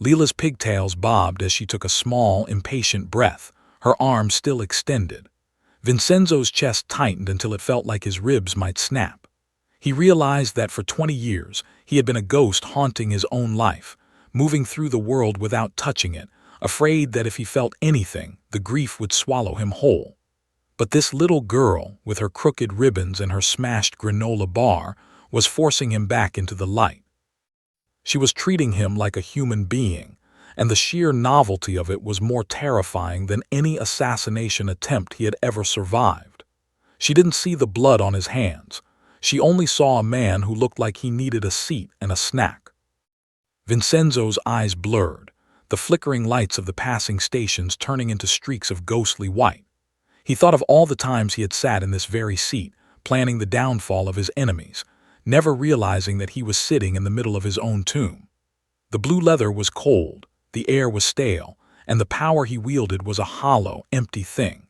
A: Leela's pigtails bobbed as she took a small, impatient breath, her arms still extended. Vincenzo's chest tightened until it felt like his ribs might snap. He realized that for 20 years he had been a ghost haunting his own life, moving through the world without touching it, afraid that if he felt anything, the grief would swallow him whole. But this little girl, with her crooked ribbons and her smashed granola bar, was forcing him back into the light. She was treating him like a human being, and the sheer novelty of it was more terrifying than any assassination attempt he had ever survived. She didn't see the blood on his hands. She only saw a man who looked like he needed a seat and a snack. Vincenzo's eyes blurred, the flickering lights of the passing stations turning into streaks of ghostly white. He thought of all the times he had sat in this very seat, planning the downfall of his enemies, never realizing that he was sitting in the middle of his own tomb. The blue leather was cold, the air was stale, and the power he wielded was a hollow, empty thing.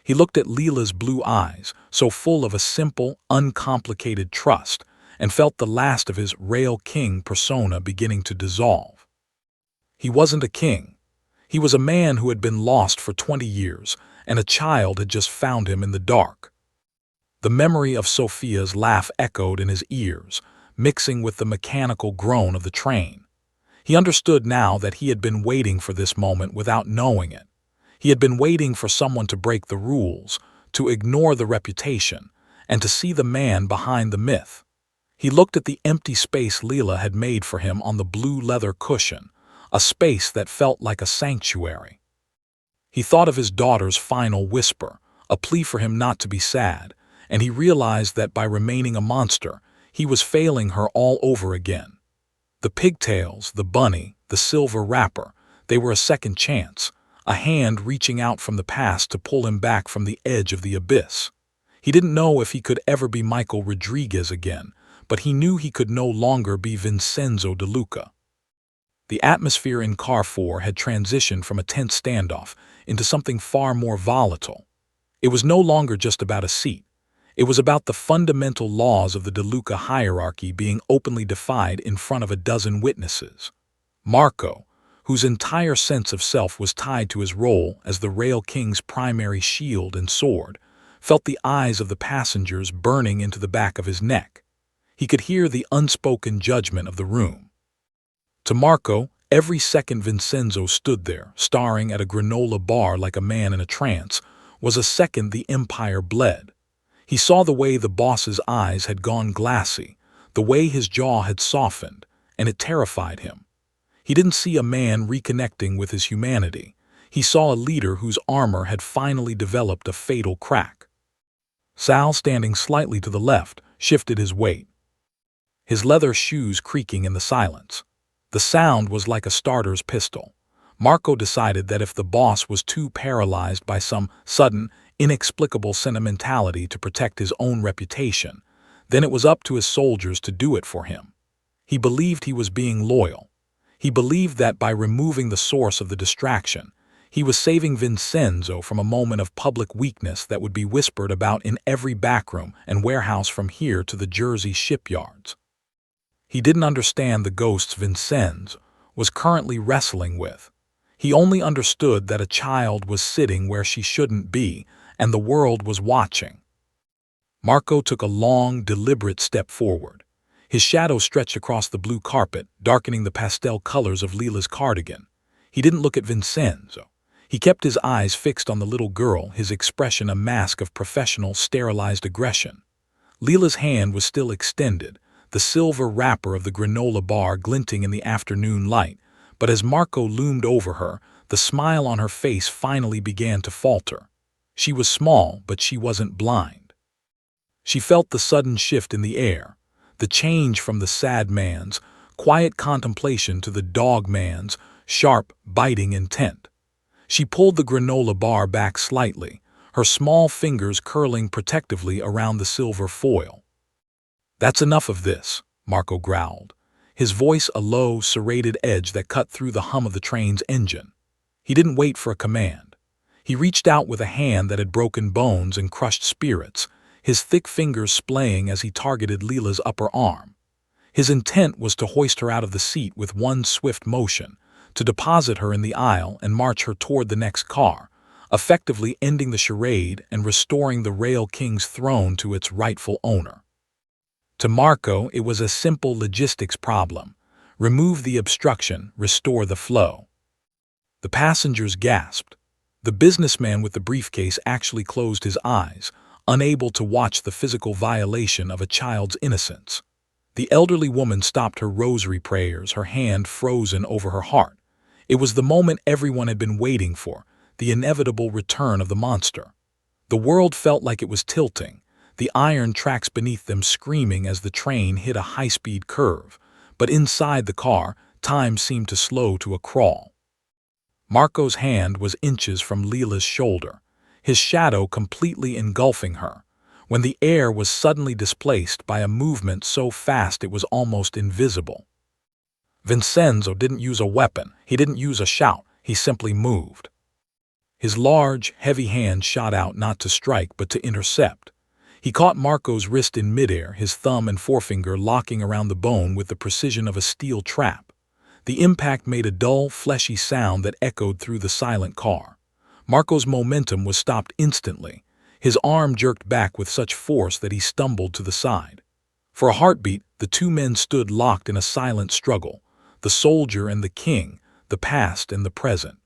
A: He looked at Leela's blue eyes, so full of a simple, uncomplicated trust, and felt the last of his Rail King persona beginning to dissolve. He wasn't a king. He was a man who had been lost for 20 years, and a child had just found him in the dark. The memory of Sophia's laugh echoed in his ears, mixing with the mechanical groan of the train. He understood now that he had been waiting for this moment without knowing it. He had been waiting for someone to break the rules, to ignore the reputation, and to see the man behind the myth. He looked at the empty space Leela had made for him on the blue leather cushion, a space that felt like a sanctuary. He thought of his daughter's final whisper, a plea for him not to be sad, and he realized that by remaining a monster, he was failing her all over again. The pigtails, the bunny, the silver wrapper, they were a second chance, a hand reaching out from the past to pull him back from the edge of the abyss. He didn't know if he could ever be Michael Rodriguez again, but he knew he could no longer be Vincenzo De Luca. The atmosphere in Car 4 had transitioned from a tense standoff into something far more volatile. It was no longer just about a seat. It was about the fundamental laws of the De Luca hierarchy being openly defied in front of a dozen witnesses. Marco, whose entire sense of self was tied to his role as the Rail King's primary shield and sword, felt the eyes of the passengers burning into the back of his neck. He could hear the unspoken judgment of the room. To Marco, every second Vincenzo stood there, staring at a granola bar like a man in a trance, was a second the empire bled. He saw the way the boss's eyes had gone glassy, the way his jaw had softened, and it terrified him. He didn't see a man reconnecting with his humanity. He saw a leader whose armor had finally developed a fatal crack. Sal, standing slightly to the left, shifted his weight, his leather shoes creaking in the silence. The sound was like a starter's pistol. Marco decided that if the boss was too paralyzed by some sudden, inexplicable sentimentality to protect his own reputation, then it was up to his soldiers to do it for him. He believed he was being loyal. He believed that by removing the source of the distraction, he was saving Vincenzo from a moment of public weakness that would be whispered about in every backroom and warehouse from here to the Jersey shipyards. He didn't understand the ghosts Vincenzo was currently wrestling with. He only understood that a child was sitting where she shouldn't be, and the world was watching. Marco took a long, deliberate step forward. His shadow stretched across the blue carpet, darkening the pastel colors of Leela's cardigan. He didn't look at Vincenzo. He kept his eyes fixed on the little girl, his expression a mask of professional, sterilized aggression. Leela's hand was still extended, the silver wrapper of the granola bar glinting in the afternoon light, but as Marco loomed over her, the smile on her face finally began to falter. She was small, but she wasn't blind. She felt the sudden shift in the air, the change from the sad man's quiet contemplation to the dog man's sharp, biting intent. She pulled the granola bar back slightly, her small fingers curling protectively around the silver foil. "That's enough of this," Marco growled, his voice a low, serrated edge that cut through the hum of the train's engine. He didn't wait for a command. He reached out with a hand that had broken bones and crushed spirits, his thick fingers splaying as he targeted Leela's upper arm. His intent was to hoist her out of the seat with one swift motion, to deposit her in the aisle and march her toward the next car, effectively ending the charade and restoring the Rail King's throne to its rightful owner. To Marco, it was a simple logistics problem. Remove the obstruction, restore the flow. The passengers gasped. The businessman with the briefcase actually closed his eyes, unable to watch the physical violation of a child's innocence. The elderly woman stopped her rosary prayers, her hand frozen over her heart. It was the moment everyone had been waiting for, the inevitable return of the monster. The world felt like it was tilting, the iron tracks beneath them screaming as the train hit a high-speed curve. But inside the car, time seemed to slow to a crawl. Marco's hand was inches from Leela's shoulder, his shadow completely engulfing her, when the air was suddenly displaced by a movement so fast it was almost invisible. Vincenzo didn't use a weapon, he didn't use a shout, he simply moved. His large, heavy hand shot out not to strike but to intercept. He caught Marco's wrist in midair, his thumb and forefinger locking around the bone with the precision of a steel trap. The impact made a dull, fleshy sound that echoed through the silent car. Marco's momentum was stopped instantly. His arm jerked back with such force that he stumbled to the side. For a heartbeat, the two men stood locked in a silent struggle, the soldier and the king, the past and the present.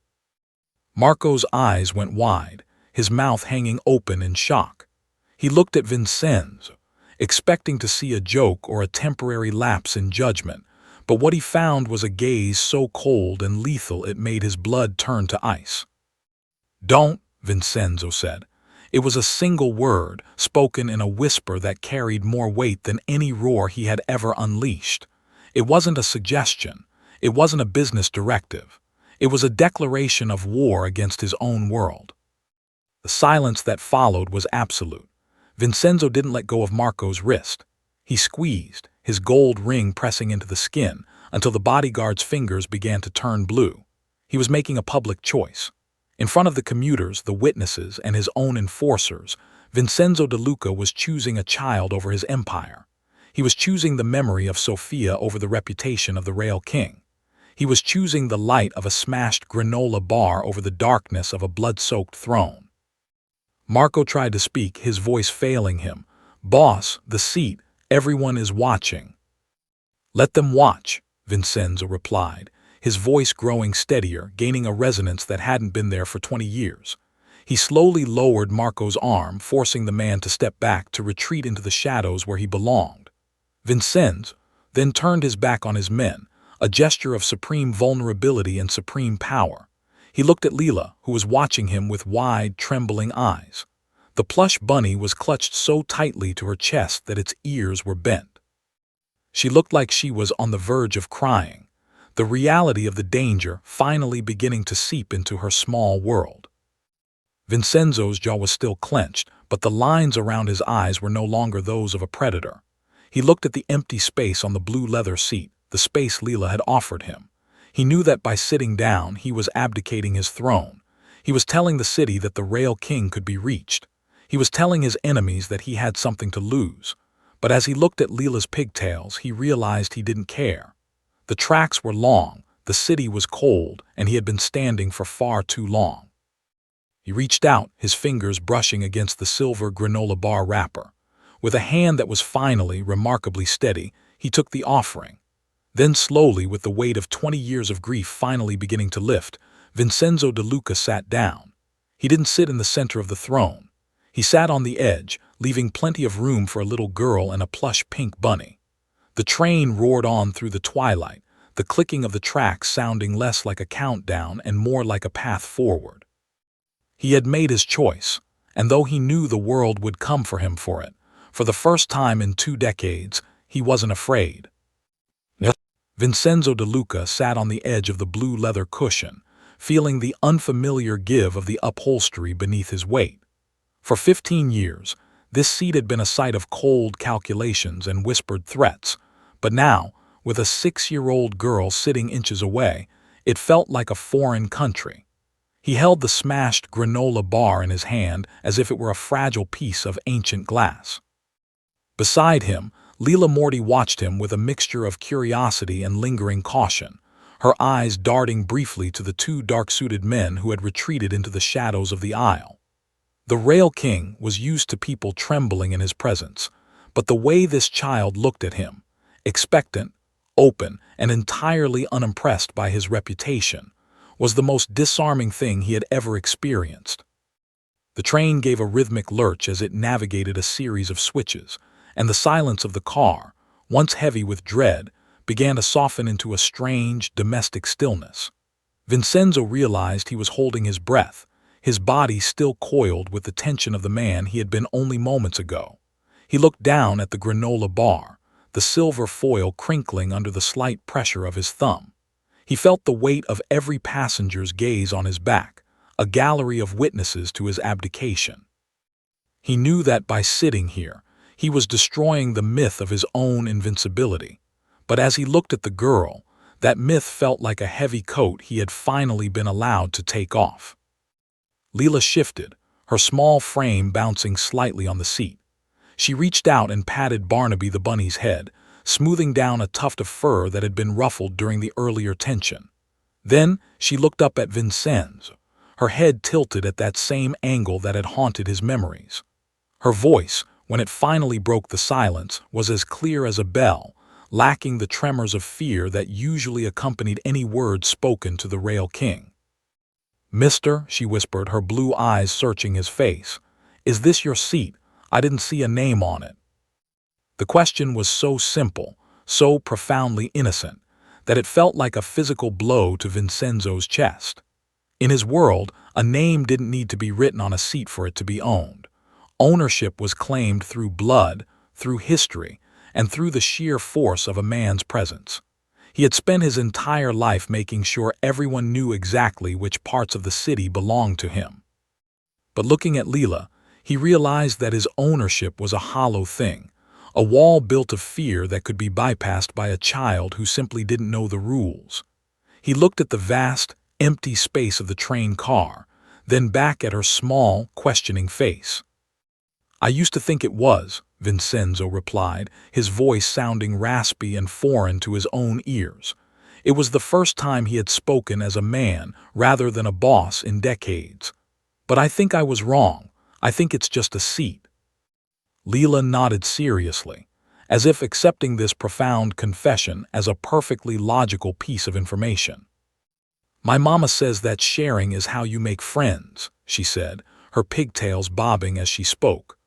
A: Marco's eyes went wide, his mouth hanging open in shock. He looked at Vincenzo, expecting to see a joke or a temporary lapse in judgment, but what he found was a gaze so cold and lethal it made his blood turn to ice. "Don't," Vincenzo said. It was a single word, spoken in a whisper that carried more weight than any roar he had ever unleashed. It wasn't a suggestion. It wasn't a business directive. It was a declaration of war against his own world. The silence that followed was absolute. Vincenzo didn't let go of Marco's wrist. He squeezed, his gold ring pressing into the skin, until the bodyguard's fingers began to turn blue. He was making a public choice. In front of the commuters, the witnesses, and his own enforcers, Vincenzo De Luca was choosing a child over his empire. He was choosing the memory of Sofia over the reputation of the Rail King. He was choosing the light of a smashed granola bar over the darkness of a blood-soaked throne. Marco tried to speak, his voice failing him. "Boss, the seat, everyone is watching." "Let them watch," Vincenzo replied, his voice growing steadier, gaining a resonance that hadn't been there for 20 years. He slowly lowered Marco's arm, forcing the man to step back, to retreat into the shadows where he belonged. Vincenzo then turned his back on his men, a gesture of supreme vulnerability and supreme power. He looked at Leela, who was watching him with wide, trembling eyes. The plush bunny was clutched so tightly to her chest that its ears were bent. She looked like she was on the verge of crying, the reality of the danger finally beginning to seep into her small world. Vincenzo's jaw was still clenched, but the lines around his eyes were no longer those of a predator. He looked at the empty space on the blue leather seat, the space Leela had offered him. He knew that by sitting down, he was abdicating his throne. He was telling the city that the Rail King could be reached. He was telling his enemies that he had something to lose. But as he looked at Leela's pigtails, he realized he didn't care. The tracks were long, the city was cold, and he had been standing for far too long. He reached out, his fingers brushing against the silver granola bar wrapper. With a hand that was finally remarkably steady, he took the offering. Then slowly, with the weight of 20 years of grief finally beginning to lift, Vincenzo De Luca sat down. He didn't sit in the center of the throne. He sat on the edge, leaving plenty of room for a little girl and a plush pink bunny. The train roared on through the twilight, the clicking of the tracks sounding less like a countdown and more like a path forward. He had made his choice, and though he knew the world would come for him for it, for the first time in 2 decades, he wasn't afraid. Vincenzo De Luca sat on the edge of the blue leather cushion, feeling the unfamiliar give of the upholstery beneath his weight. For 15 years, this seat had been a site of cold calculations and whispered threats, but now, with a 6-year-old girl sitting inches away, it felt like a foreign country. He held the smashed granola bar in his hand as if it were a fragile piece of ancient glass. Beside him, Leela Morty watched him with a mixture of curiosity and lingering caution, her eyes darting briefly to the two dark-suited men who had retreated into the shadows of the aisle. The Rail King was used to people trembling in his presence, but the way this child looked at him, expectant, open, and entirely unimpressed by his reputation, was the most disarming thing he had ever experienced. The train gave a rhythmic lurch as it navigated a series of switches, and the silence of the car, once heavy with dread, began to soften into a strange, domestic stillness. Vincenzo realized he was holding his breath, his body still coiled with the tension of the man he had been only moments ago. He looked down at the granola bar, the silver foil crinkling under the slight pressure of his thumb. He felt the weight of every passenger's gaze on his back, a gallery of witnesses to his abdication. He knew that by sitting here, he was destroying the myth of his own invincibility. But as he looked at the girl, that myth felt like a heavy coat he had finally been allowed to take off. Leela shifted, her small frame bouncing slightly on the seat. She reached out and patted Barnaby the bunny's head, smoothing down a tuft of fur that had been ruffled during the earlier tension. Then she looked up at Vincenzo, her head tilted at that same angle that had haunted his memories. Her voice, when it finally broke the silence, was as clear as a bell, lacking the tremors of fear that usually accompanied any word spoken to the Rail King. "Mister," she whispered, her blue eyes searching his face, "is this your seat? I didn't see a name on it." The question was so simple, so profoundly innocent, that it felt like a physical blow to Vincenzo's chest. In his world, a name didn't need to be written on a seat for it to be owned. Ownership was claimed through blood, through history, and through the sheer force of a man's presence. He had spent his entire life making sure everyone knew exactly which parts of the city belonged to him. But looking at Leela, he realized that his ownership was a hollow thing, a wall built of fear that could be bypassed by a child who simply didn't know the rules. He looked at the vast, empty space of the train car, then back at her small, questioning face. "I used to think it was," Vincenzo replied, his voice sounding raspy and foreign to his own ears. It was the first time he had spoken as a man rather than a boss in decades. "But I think I was wrong. I think it's just a seat." Leela nodded seriously, as if accepting this profound confession as a perfectly logical piece of information. "My mama says that sharing is how you make friends," she said, her pigtails bobbing as she spoke.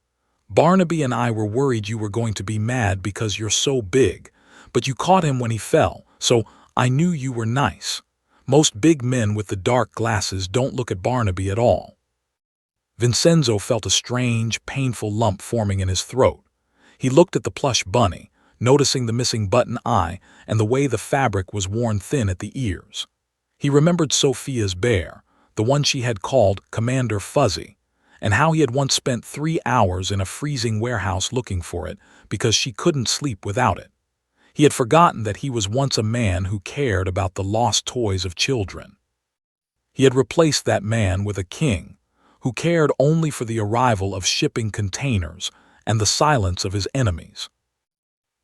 A: "Barnaby and I were worried you were going to be mad because you're so big, but you caught him when he fell, so I knew you were nice. Most big men with the dark glasses don't look at Barnaby at all." Vincenzo felt a strange, painful lump forming in his throat. He looked at the plush bunny, noticing the missing button eye and the way the fabric was worn thin at the ears. He remembered Sophia's bear, the one she had called Commander Fuzzy, and how he had once spent 3 hours in a freezing warehouse looking for it because she couldn't sleep without it. He had forgotten that he was once a man who cared about the lost toys of children. He had replaced that man with a king who cared only for the arrival of shipping containers and the silence of his enemies.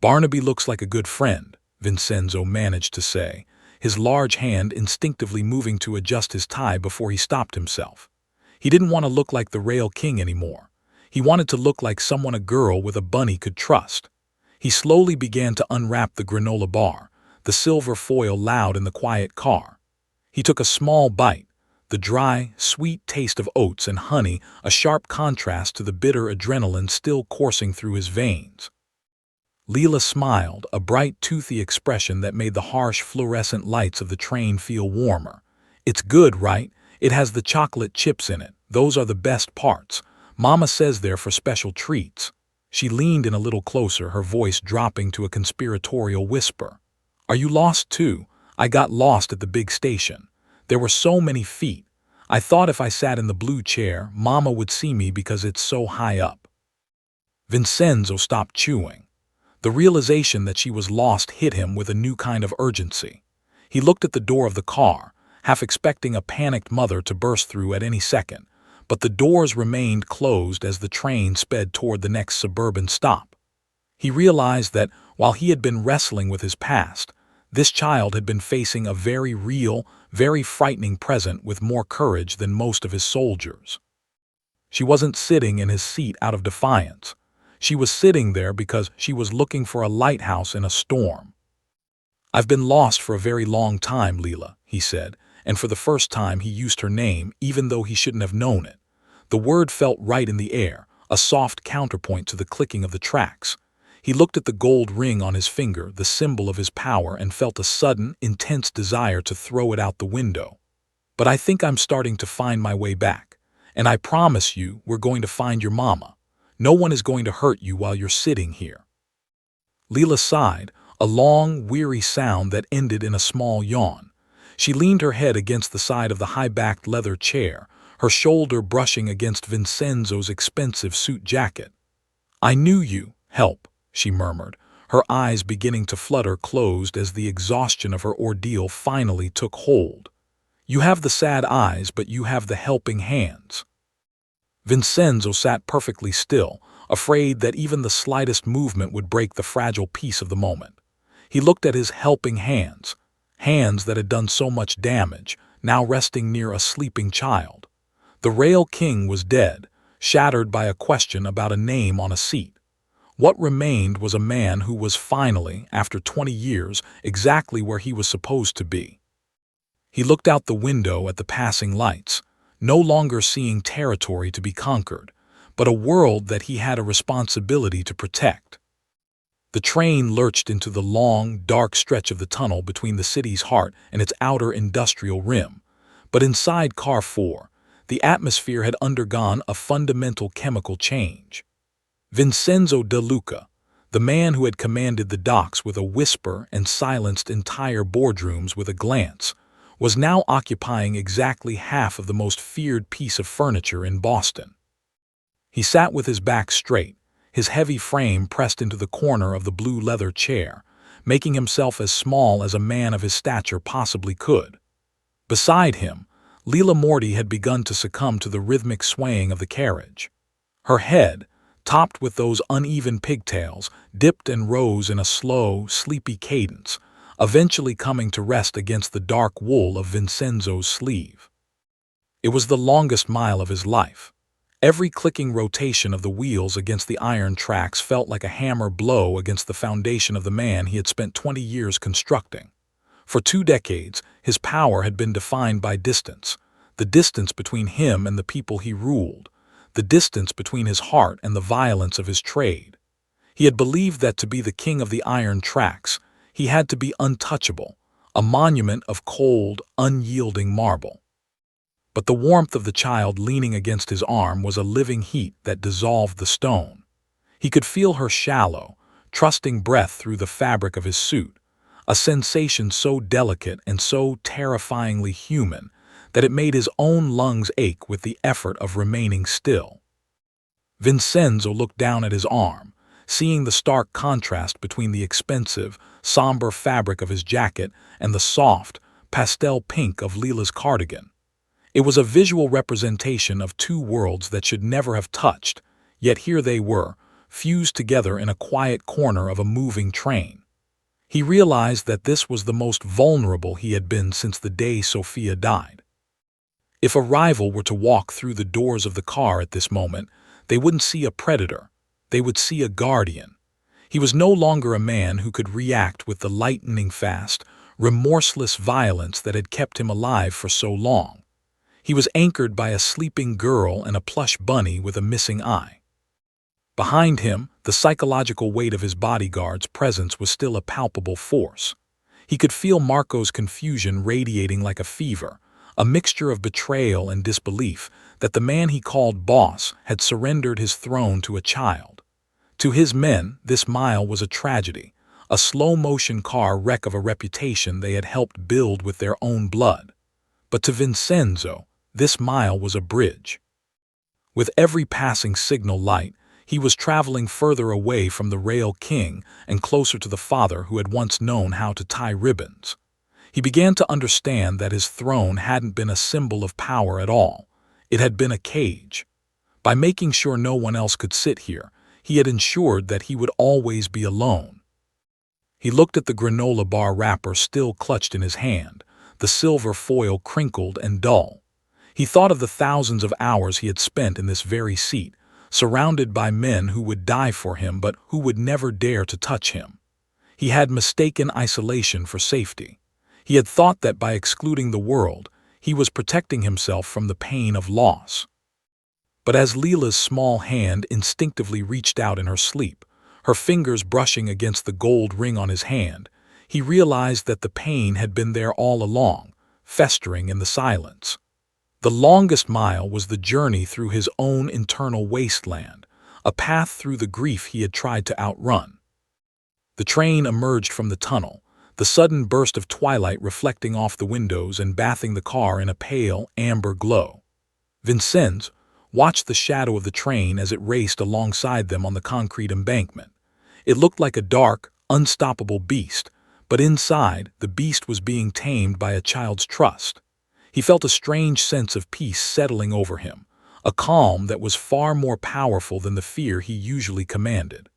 A: "Barnaby looks like a good friend," Vincenzo managed to say, his large hand instinctively moving to adjust his tie before he stopped himself. He didn't want to look like the Rail King anymore. He wanted to look like someone a girl with a bunny could trust. He slowly began to unwrap the granola bar, the silver foil loud in the quiet car. He took a small bite, the dry, sweet taste of oats and honey a sharp contrast to the bitter adrenaline still coursing through his veins. Leela smiled, a bright, toothy expression that made the harsh fluorescent lights of the train feel warmer. "It's good, right? It has the chocolate chips in it. Those are the best parts. Mama says they're for special treats." She leaned in a little closer, her voice dropping to a conspiratorial whisper. "Are you lost too? I got lost at the big station. There were so many feet. I thought if I sat in the blue chair, Mama would see me because it's so high up." Vincenzo stopped chewing. The realization that she was lost hit him with a new kind of urgency. He looked at the door of the car, half expecting a panicked mother to burst through at any second, but the doors remained closed as the train sped toward the next suburban stop. He realized that while he had been wrestling with his past, This child had been facing a very real, very frightening present with more courage than most of his soldiers. She wasn't sitting in his seat out of defiance. She was sitting there because she was looking for a lighthouse in a storm. "I've been lost for a very long time, Leela," he said, and for the first time he used her name even though he shouldn't have known it. The word felt right in the air, a soft counterpoint to the clicking of the tracks. He looked at the gold ring on his finger, the symbol of his power, and felt a sudden, intense desire to throw it out the window. "But I think I'm starting to find my way back. And I promise you we're going to find your mama. No one is going to hurt you while you're sitting here." Leela sighed, a long, weary sound that ended in a small yawn. She leaned her head against the side of the high-backed leather chair, her shoulder brushing against Vincenzo's expensive suit jacket. "I knew you, help," she murmured, her eyes beginning to flutter closed as the exhaustion of her ordeal finally took hold. "You have the sad eyes, but you have the helping hands." Vincenzo sat perfectly still, afraid that even the slightest movement would break the fragile peace of the moment. He looked at his helping hands, hands that had done so much damage, now resting near a sleeping child. The Rail King was dead, shattered by a question about a name on a seat. What remained was a man who was finally, after 20 years, exactly where he was supposed to be. He looked out the window at the passing lights, no longer seeing territory to be conquered, but a world that he had a responsibility to protect. The train lurched into the long, dark stretch of the tunnel between the city's heart and its outer industrial rim. But inside Car 4, the atmosphere had undergone a fundamental chemical change. Vincenzo De Luca, the man who had commanded the docks with a whisper and silenced entire boardrooms with a glance, was now occupying exactly half of the most feared piece of furniture in Boston. He sat with his back straight, his heavy frame pressed into the corner of the blue leather chair, making himself as small as a man of his stature possibly could. Beside him, Leela Morty had begun to succumb to the rhythmic swaying of the carriage. Her head, topped with those uneven pigtails, dipped and rose in a slow, sleepy cadence, eventually coming to rest against the dark wool of Vincenzo's sleeve. It was the longest mile of his life. Every clicking rotation of the wheels against the iron tracks felt like a hammer blow against the foundation of the man he had spent 20 years constructing. For 2 decades, his power had been defined by distance, the distance between him and the people he ruled, the distance between his heart and the violence of his trade. He had believed that to be the king of the iron tracks, he had to be untouchable, a monument of cold, unyielding marble. But the warmth of the child leaning against his arm was a living heat that dissolved the stone. He could feel her shallow, trusting breath through the fabric of his suit, a sensation so delicate and so terrifyingly human that it made his own lungs ache with the effort of remaining still. Vincenzo looked down at his arm, seeing the stark contrast between the expensive, somber fabric of his jacket and the soft, pastel pink of Leela's cardigan. It was a visual representation of 2 worlds that should never have touched, yet here they were, fused together in a quiet corner of a moving train. He realized that this was the most vulnerable he had been since the day Sophia died. If a rival were to walk through the doors of the car at this moment, they wouldn't see a predator, they would see a guardian. He was no longer a man who could react with the lightning-fast, remorseless violence that had kept him alive for so long. He was anchored by a sleeping girl and a plush bunny with a missing eye. Behind him, the psychological weight of his bodyguard's presence was still a palpable force. He could feel Marco's confusion radiating like a fever, a mixture of betrayal and disbelief that the man he called boss had surrendered his throne to a child. To his men, this mile was a tragedy, a slow-motion car wreck of a reputation they had helped build with their own blood. But to Vincenzo, this mile was a bridge. With every passing signal light, he was traveling further away from the Rail King and closer to the father who had once known how to tie ribbons. He began to understand that his throne hadn't been a symbol of power at all. It had been a cage. By making sure no one else could sit here, he had ensured that he would always be alone. He looked at the granola bar wrapper still clutched in his hand, the silver foil crinkled and dull. He thought of the thousands of hours he had spent in this very seat, surrounded by men who would die for him but who would never dare to touch him. He had mistaken isolation for safety. He had thought that by excluding the world, he was protecting himself from the pain of loss. But as Leela's small hand instinctively reached out in her sleep, her fingers brushing against the gold ring on his hand, he realized that the pain had been there all along, festering in the silence. The longest mile was the journey through his own internal wasteland, a path through the grief he had tried to outrun. The train emerged from the tunnel, the sudden burst of twilight reflecting off the windows and bathing the car in a pale, amber glow. Vincennes watched the shadow of the train as it raced alongside them on the concrete embankment. It looked like a dark, unstoppable beast, but inside, the beast was being tamed by a child's trust. He felt a strange sense of peace settling over him, a calm that was far more powerful than the fear he usually commanded.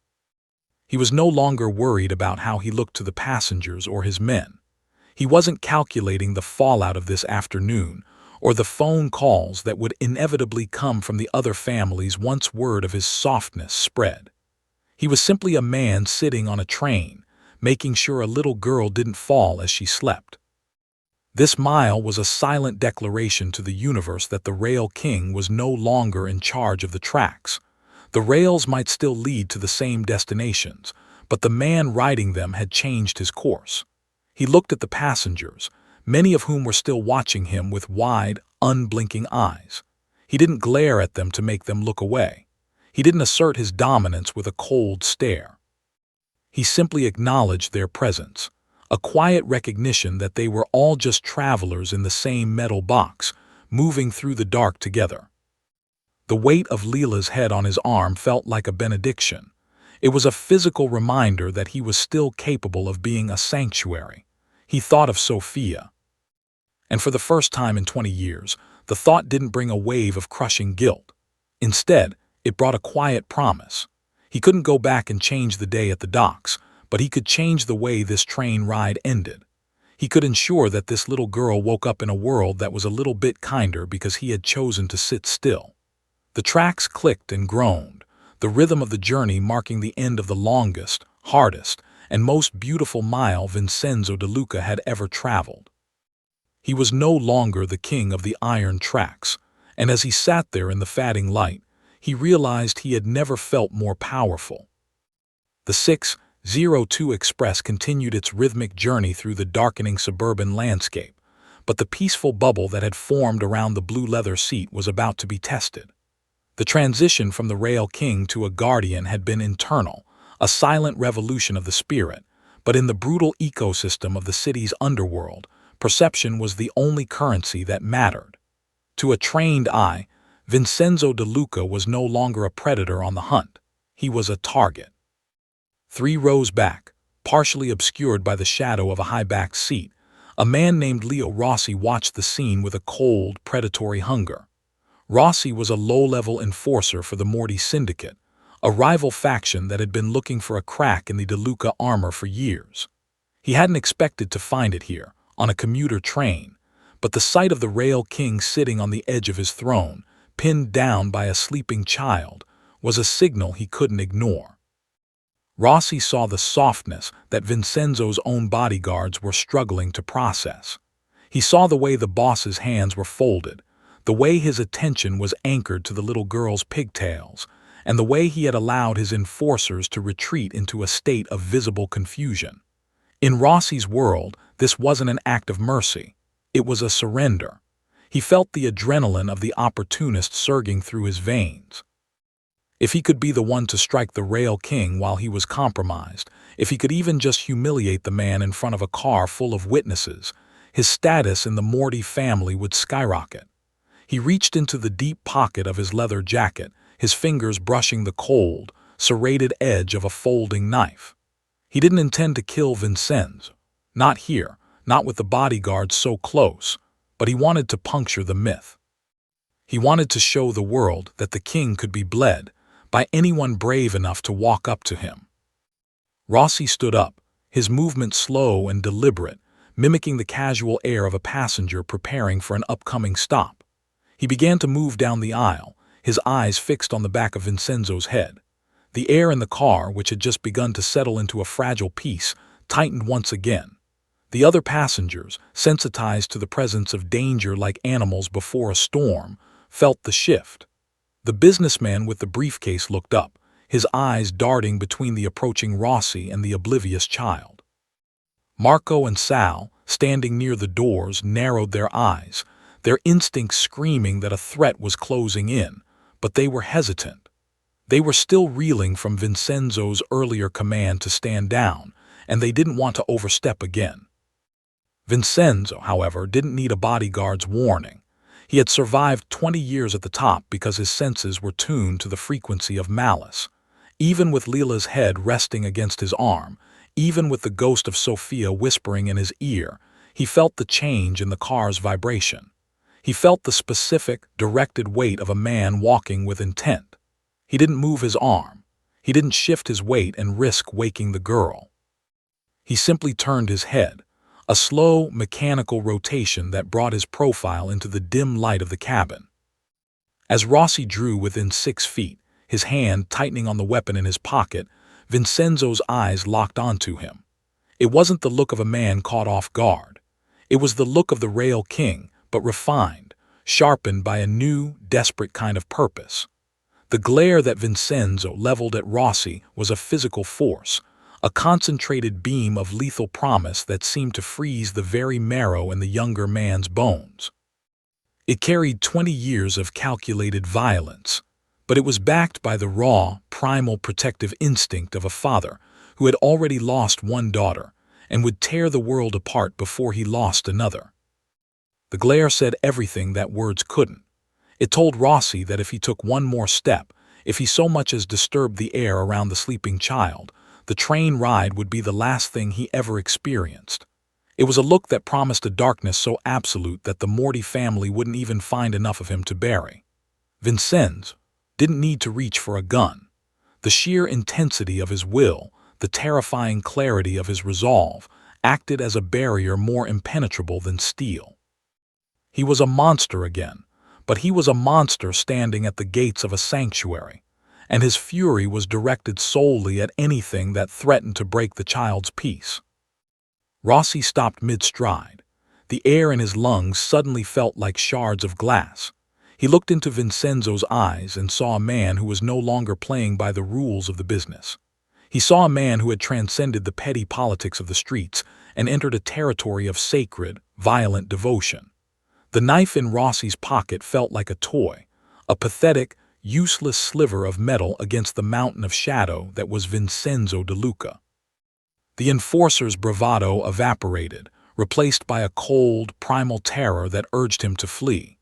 A: He was no longer worried about how he looked to the passengers or his men. He wasn't calculating the fallout of this afternoon or the phone calls that would inevitably come from the other families once word of his softness spread. He was simply a man sitting on a train, making sure a little girl didn't fall as she slept. This mile was a silent declaration to the universe that the Rail King was no longer in charge of the tracks. The rails might still lead to the same destinations, but the man riding them had changed his course. He looked at the passengers, many of whom were still watching him with wide, unblinking eyes. He didn't glare at them to make them look away. He didn't assert his dominance with a cold stare. He simply acknowledged their presence, a quiet recognition that they were all just travelers in the same metal box, moving through the dark together. The weight of Leela's head on his arm felt like a benediction. It was a physical reminder that he was still capable of being a sanctuary. He thought of Sophia. And for the first time in 20 years, the thought didn't bring a wave of crushing guilt. Instead, it brought a quiet promise. He couldn't go back and change the day at the docks, but he could change the way this train ride ended. He could ensure that this little girl woke up in a world that was a little bit kinder because he had chosen to sit still. The tracks clicked and groaned, the rhythm of the journey marking the end of the longest, hardest, and most beautiful mile Vincenzo de Luca had ever traveled. He was no longer the king of the iron tracks, and as he sat there in the fading light, he realized he had never felt more powerful. The 602 Express continued its rhythmic journey through the darkening suburban landscape, but the peaceful bubble that had formed around the blue leather seat was about to be tested. The transition from the Rail King to a guardian had been internal, a silent revolution of the spirit, but in the brutal ecosystem of the city's underworld, perception was the only currency that mattered. To a trained eye, Vincenzo de Luca was no longer a predator on the hunt. He was a target. 3 rows back, partially obscured by the shadow of a high-backed seat, a man named Leo Rossi watched the scene with a cold, predatory hunger. Rossi was a low-level enforcer for the Morty Syndicate, a rival faction that had been looking for a crack in the De Luca armor for years. He hadn't expected to find it here, on a commuter train, but the sight of the Rail King sitting on the edge of his throne, pinned down by a sleeping child, was a signal he couldn't ignore. Rossi saw the softness that Vincenzo's own bodyguards were struggling to process. He saw the way the boss's hands were folded, the way his attention was anchored to the little girl's pigtails, and the way he had allowed his enforcers to retreat into a state of visible confusion. In Rossi's world, this wasn't an act of mercy. It was a surrender. He felt the adrenaline of the opportunist surging through his veins. If he could be the one to strike the Rail King while he was compromised, if he could even just humiliate the man in front of a car full of witnesses, his status in the Morty family would skyrocket. He reached into the deep pocket of his leather jacket, his fingers brushing the cold, serrated edge of a folding knife. He didn't intend to kill Vincennes. Not here, not with the bodyguards so close, but he wanted to puncture the myth. He wanted to show the world that the king could be bled by anyone brave enough to walk up to him. Rossi stood up, his movement slow and deliberate, mimicking the casual air of a passenger preparing for an upcoming stop. He began to move down the aisle, his eyes fixed on the back of Vincenzo's head. The air in the car, which had just begun to settle into a fragile peace, tightened once again. The other passengers, sensitized to the presence of danger like animals before a storm, felt the shift. The businessman with the briefcase looked up, his eyes darting between the approaching Rossi and the oblivious child. Marco and Sal, standing near the doors, narrowed their eyes, their instincts screaming that a threat was closing in, but they were hesitant. They were still reeling from Vincenzo's earlier command to stand down, and they didn't want to overstep again. Vincenzo, however, didn't need a bodyguard's warning. He had survived 20 years at the top because his senses were tuned to the frequency of malice. Even with Lila's head resting against his arm, even with the ghost of Sophia whispering in his ear, he felt the change in the car's vibration. He felt the specific, directed weight of a man walking with intent. He didn't move his arm. He didn't shift his weight and risk waking the girl. He simply turned his head, a slow, mechanical rotation that brought his profile into the dim light of the cabin. As Rossi drew within 6 feet, his hand tightening on the weapon in his pocket, Vincenzo's eyes locked onto him. It wasn't the look of a man caught off guard. It was the look of the Rail King, but refined, sharpened by a new, desperate kind of purpose. The glare that Vincenzo leveled at Rossi was a physical force, a concentrated beam of lethal promise that seemed to freeze the very marrow in the younger man's bones. It carried 20 years of calculated violence, but it was backed by the raw, primal protective instinct of a father who had already lost one daughter and would tear the world apart before he lost another. The glare said everything that words couldn't. It told Rossi that if he took one more step, if he so much as disturbed the air around the sleeping child, the train ride would be the last thing he ever experienced. It was a look that promised a darkness so absolute that the Morty family wouldn't even find enough of him to bury. Vincenzo didn't need to reach for a gun. The sheer intensity of his will, the terrifying clarity of his resolve, acted as a barrier more impenetrable than steel. He was a monster again, but he was a monster standing at the gates of a sanctuary, and his fury was directed solely at anything that threatened to break the child's peace. Rossi stopped mid-stride. The air in his lungs suddenly felt like shards of glass. He looked into Vincenzo's eyes and saw a man who was no longer playing by the rules of the business. He saw a man who had transcended the petty politics of the streets and entered a territory of sacred, violent devotion. The knife in Rossi's pocket felt like a toy, a pathetic, useless sliver of metal against the mountain of shadow that was Vincenzo De Luca. The enforcer's bravado evaporated, replaced by a cold, primal terror that urged him to flee.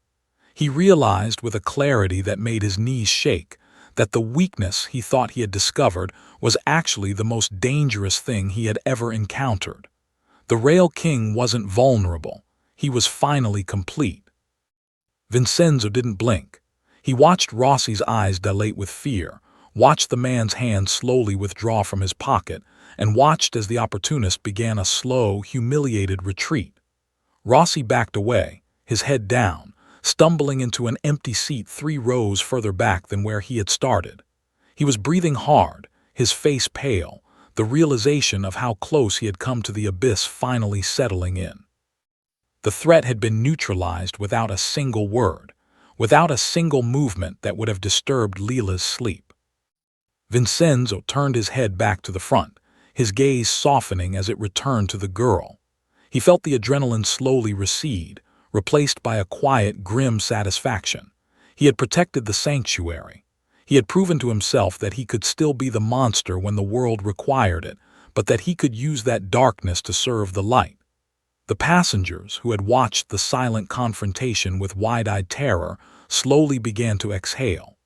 A: He realized with a clarity that made his knees shake that the weakness he thought he had discovered was actually the most dangerous thing he had ever encountered. The Rail King wasn't vulnerable. He was finally complete. Vincenzo didn't blink. He watched Rossi's eyes dilate with fear, watched the man's hand slowly withdraw from his pocket, and watched as the opportunist began a slow, humiliated retreat. Rossi backed away, his head down, stumbling into an empty seat 3 rows further back than where he had started. He was breathing hard, his face pale, the realization of how close he had come to the abyss finally settling in. The threat had been neutralized without a single word, without a single movement that would have disturbed Lila's sleep. Vincenzo turned his head back to the front, his gaze softening as it returned to the girl. He felt the adrenaline slowly recede, replaced by a quiet, grim satisfaction. He had protected the sanctuary. He had proven to himself that he could still be the monster when the world required it, but that he could use that darkness to serve the light. The passengers, who had watched the silent confrontation with wide-eyed terror, slowly began to exhale.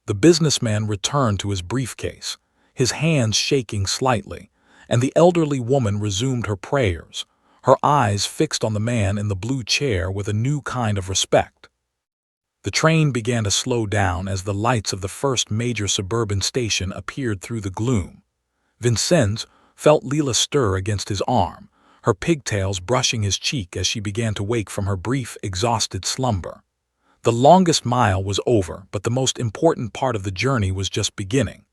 A: The businessman returned to his briefcase, his hands shaking slightly, and the elderly woman resumed her prayers, her eyes fixed on the man in the blue chair with a new kind of respect. The train began to slow down as the lights of the first major suburban station appeared through the gloom. Vincenzo, felt Leela stir against his arm, her pigtails brushing his cheek as she began to wake from her brief, exhausted slumber. The longest mile was over, but the most important part of the journey was just beginning.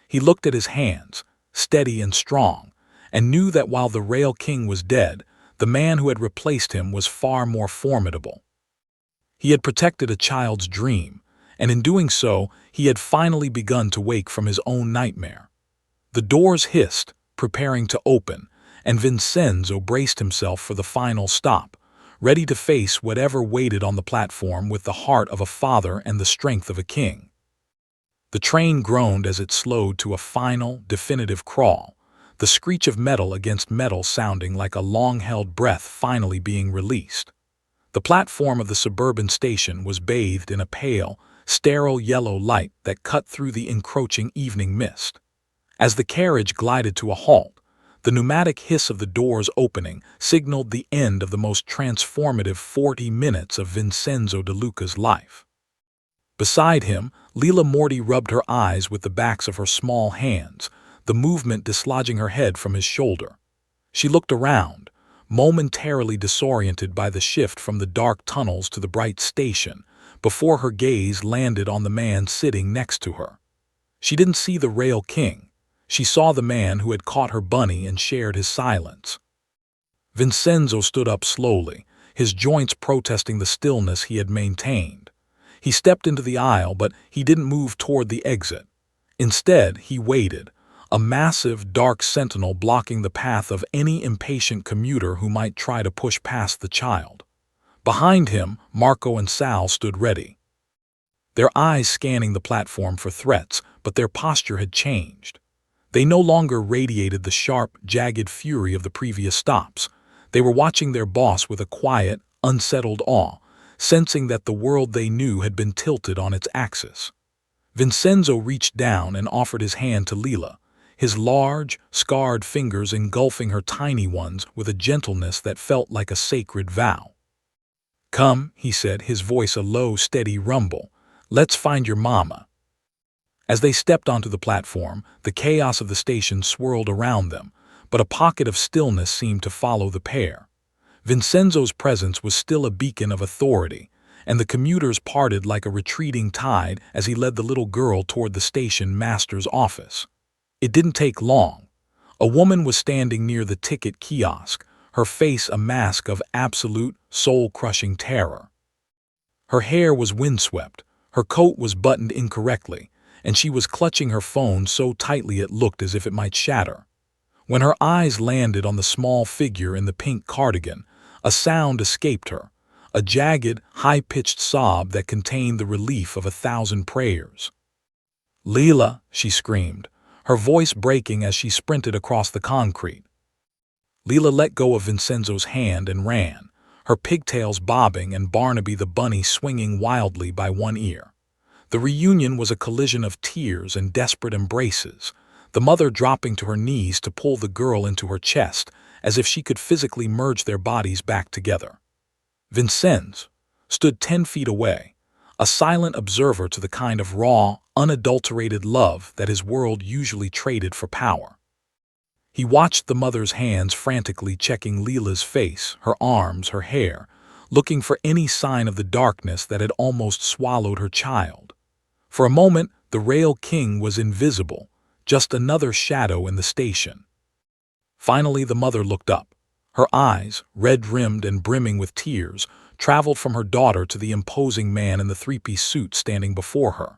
A: He looked at his hands, steady and strong, and knew that while the Rail King was dead, the man who had replaced him was far more formidable. He had protected a child's dream, and in doing so, he had finally begun to wake from his own nightmare. The doors hissed, preparing to open, and Vincenzo braced himself for the final stop, ready to face whatever waited on the platform with the heart of a father and the strength of a king. The train groaned as it slowed to a final, definitive crawl, the screech of metal against metal sounding like a long-held breath finally being released. The platform of the suburban station was bathed in a pale, sterile yellow light that cut through the encroaching evening mist. As the carriage glided to a halt, the pneumatic hiss of the doors opening signaled the end of the most transformative 40 minutes of Vincenzo De Luca's life. Beside him, Leela Morty rubbed her eyes with the backs of her small hands, the movement dislodging her head from his shoulder. She looked around, momentarily disoriented by the shift from the dark tunnels to the bright station, before her gaze landed on the man sitting next to her. She didn't see the Rail King. She saw the man who had caught her bunny and shared his silence. Vincenzo stood up slowly, his joints protesting the stillness he had maintained. He stepped into the aisle, but he didn't move toward the exit. Instead, he waited, a massive, dark sentinel blocking the path of any impatient commuter who might try to push past the child. Behind him, Marco and Sal stood ready, their eyes scanning the platform for threats, but their posture had changed. They no longer radiated the sharp, jagged fury of the previous stops. They were watching their boss with a quiet, unsettled awe, sensing that the world they knew had been tilted on its axis. Vincenzo reached down and offered his hand to Leela, his large, scarred fingers engulfing her tiny ones with a gentleness that felt like a sacred vow. "Come," he said, his voice a low, steady rumble. "Let's find your mama." As they stepped onto the platform, the chaos of the station swirled around them, but a pocket of stillness seemed to follow the pair. Vincenzo's presence was still a beacon of authority, and the commuters parted like a retreating tide as he led the little girl toward the station master's office. It didn't take long. A woman was standing near the ticket kiosk, her face a mask of absolute, soul-crushing terror. Her hair was windswept, her coat was buttoned incorrectly, and she was clutching her phone so tightly it looked as if it might shatter. When her eyes landed on the small figure in the pink cardigan, a sound escaped her, a jagged, high-pitched sob that contained the relief of 1,000 prayers. "Leela!" she screamed, her voice breaking as she sprinted across the concrete. Leela let go of Vincenzo's hand and ran, her pigtails bobbing and Barnaby the bunny swinging wildly by one ear. The reunion was a collision of tears and desperate embraces, the mother dropping to her knees to pull the girl into her chest, as if she could physically merge their bodies back together. Vincenzo stood 10 feet away, a silent observer to the kind of raw, unadulterated love that his world usually traded for power. He watched the mother's hands frantically checking Leela's face, her arms, her hair, looking for any sign of the darkness that had almost swallowed her child. For a moment, the Rail King was invisible, just another shadow in the station. Finally, the mother looked up. Her eyes, red-rimmed and brimming with tears, traveled from her daughter to the imposing man in the three-piece suit standing before her.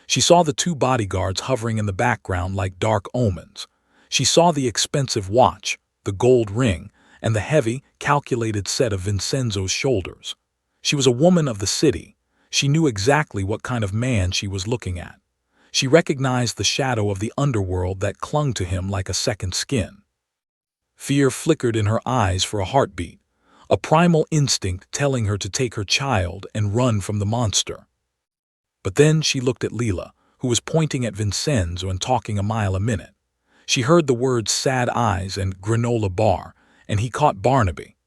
A: She saw the 2 bodyguards hovering in the background like dark omens. She saw the expensive watch, the gold ring, and the heavy, calculated set of Vincenzo's shoulders. She was a woman of the city. She knew exactly what kind of man she was looking at. She recognized the shadow of the underworld that clung to him like a second skin. Fear flickered in her eyes for a heartbeat, a primal instinct telling her to take her child and run from the monster. But then she looked at Leela, who was pointing at Vincenzo and talking a mile a minute. She heard the words sad eyes and granola bar, and he caught Barnaby.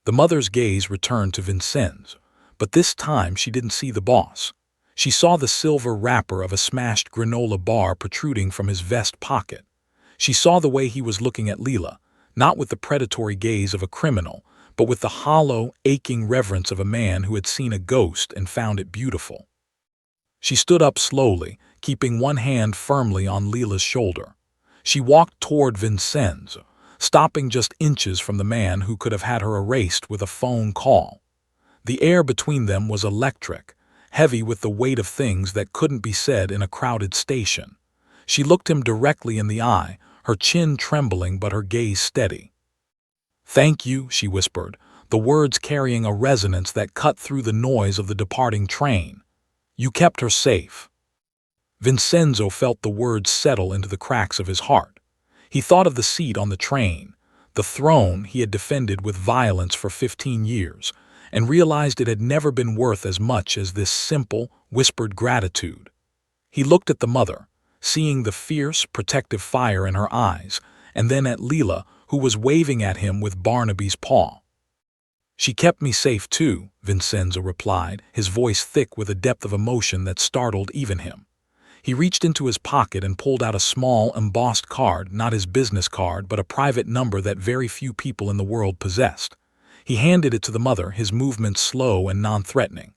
A: The mother's gaze returned to Vincenzo, but this time she didn't see the boss. She saw the silver wrapper of a smashed granola bar protruding from his vest pocket. She saw the way he was looking at Leela, not with the predatory gaze of a criminal, but with the hollow, aching reverence of a man who had seen a ghost and found it beautiful. She stood up slowly, keeping one hand firmly on Leela's shoulder. She walked toward Vincenzo, stopping just inches from the man who could have had her erased with a phone call. The air between them was electric, heavy with the weight of things that couldn't be said in a crowded station. She looked him directly in the eye, her chin trembling but her gaze steady. "Thank you," she whispered, the words carrying a resonance that cut through the noise of the departing train. "You kept her safe." Vincenzo felt the words settle into the cracks of his heart. He thought of the seat on the train, the throne he had defended with violence for 15 years, and realized it had never been worth as much as this simple, whispered gratitude. He looked at the mother, seeing the fierce, protective fire in her eyes, and then at Leela, who was waving at him with Barnaby's paw. "She kept me safe too," Vincenzo replied, his voice thick with a depth of emotion that startled even him. He reached into his pocket and pulled out a small, embossed card, not his business card, but a private number that very few people in the world possessed. He handed it to the mother, his movements slow and non-threatening.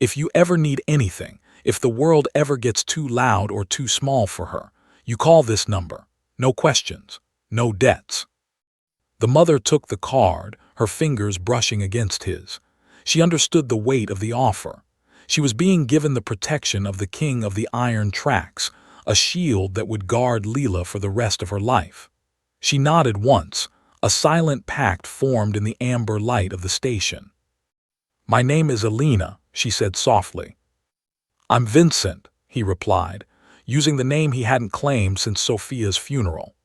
A: "If you ever need anything, if the world ever gets too loud or too small for her, you call this number. No questions, no debts." The mother took the card, her fingers brushing against his. She understood the weight of the offer. She was being given the protection of the king of the iron tracks, a shield that would guard Leela for the rest of her life. She nodded once, a silent pact formed in the amber light of the station. "My name is Alina," she said softly. "I'm Vincent," he replied, using the name he hadn't claimed since Sophia's funeral.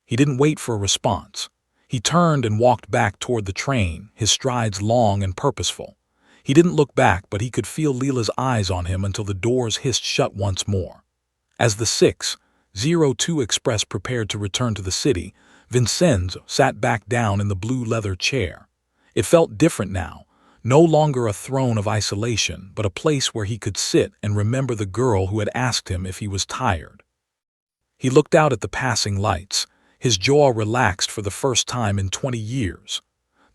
A: He didn't wait for a response. He turned and walked back toward the train, his strides long and purposeful. He didn't look back, but he could feel Leela's eyes on him until the doors hissed shut once more. As the 6:02 express prepared to return to the city, Vincenzo sat back down in the blue leather chair. It felt different now, no longer a throne of isolation, but a place where he could sit and remember the girl who had asked him if he was tired. He looked out at the passing lights, his jaw relaxed for the first time in 20 years.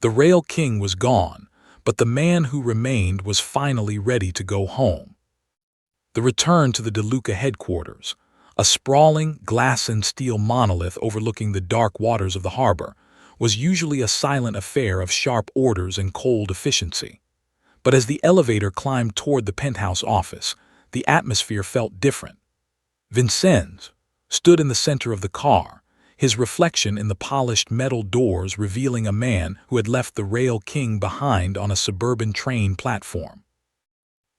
A: The Rail King was gone, but the man who remained was finally ready to go home. The return to the DeLuca headquarters, a sprawling glass and steel monolith overlooking the dark waters of the harbor, was usually a silent affair of sharp orders and cold efficiency. But as the elevator climbed toward the penthouse office, the atmosphere felt different. Vincenzo stood in the center of the car, his reflection in the polished metal doors revealing a man who had left the Rail King behind on a suburban train platform.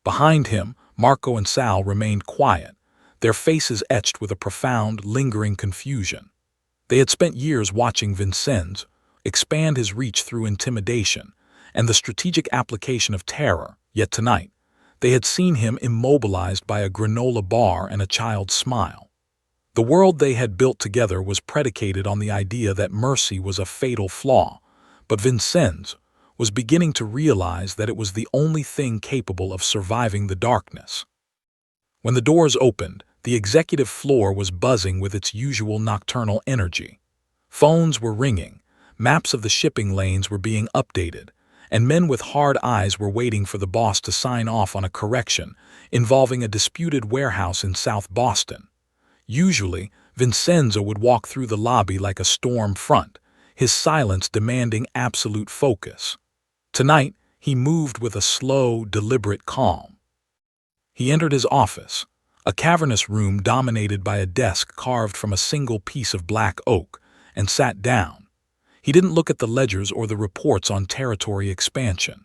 A: Behind him, Marco and Sal remained quiet, their faces etched with a profound, lingering confusion. They had spent years watching Vincenzo expand his reach through intimidation and the strategic application of terror, yet tonight, they had seen him immobilized by a granola bar and a child's smile. The world they had built together was predicated on the idea that mercy was a fatal flaw, but Vincenzo was beginning to realize that it was the only thing capable of surviving the darkness. When the doors opened, the executive floor was buzzing with its usual nocturnal energy. Phones were ringing, maps of the shipping lanes were being updated, and men with hard eyes were waiting for the boss to sign off on a correction involving a disputed warehouse in South Boston. Usually, Vincenzo would walk through the lobby like a storm front, his silence demanding absolute focus. Tonight, he moved with a slow, deliberate calm. He entered his office, a cavernous room dominated by a desk carved from a single piece of black oak, and sat down. He didn't look at the ledgers or the reports on territory expansion.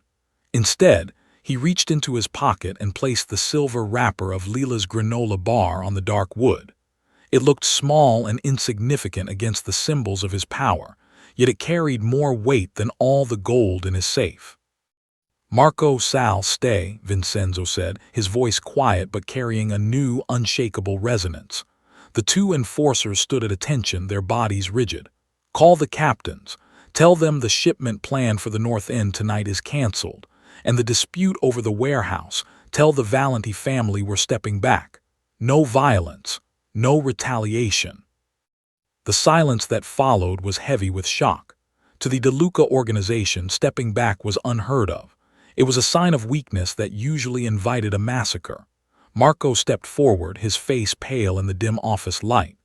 A: Instead, he reached into his pocket and placed the silver wrapper of Leela's granola bar on the dark wood. It looked small and insignificant against the symbols of his power, yet it carried more weight than all the gold in his safe. "Marco, Sal, stay," Vincenzo said, his voice quiet but carrying a new, unshakable resonance. The two enforcers stood at attention, their bodies rigid. "Call the captains. Tell them the shipment plan for the North End tonight is canceled, and the dispute over the warehouse, tell the Valenti family we're stepping back. No violence. No retaliation." The silence that followed was heavy with shock. To the DeLuca organization, stepping back was unheard of. It was a sign of weakness that usually invited a massacre. Marco stepped forward, his face pale in the dim office light.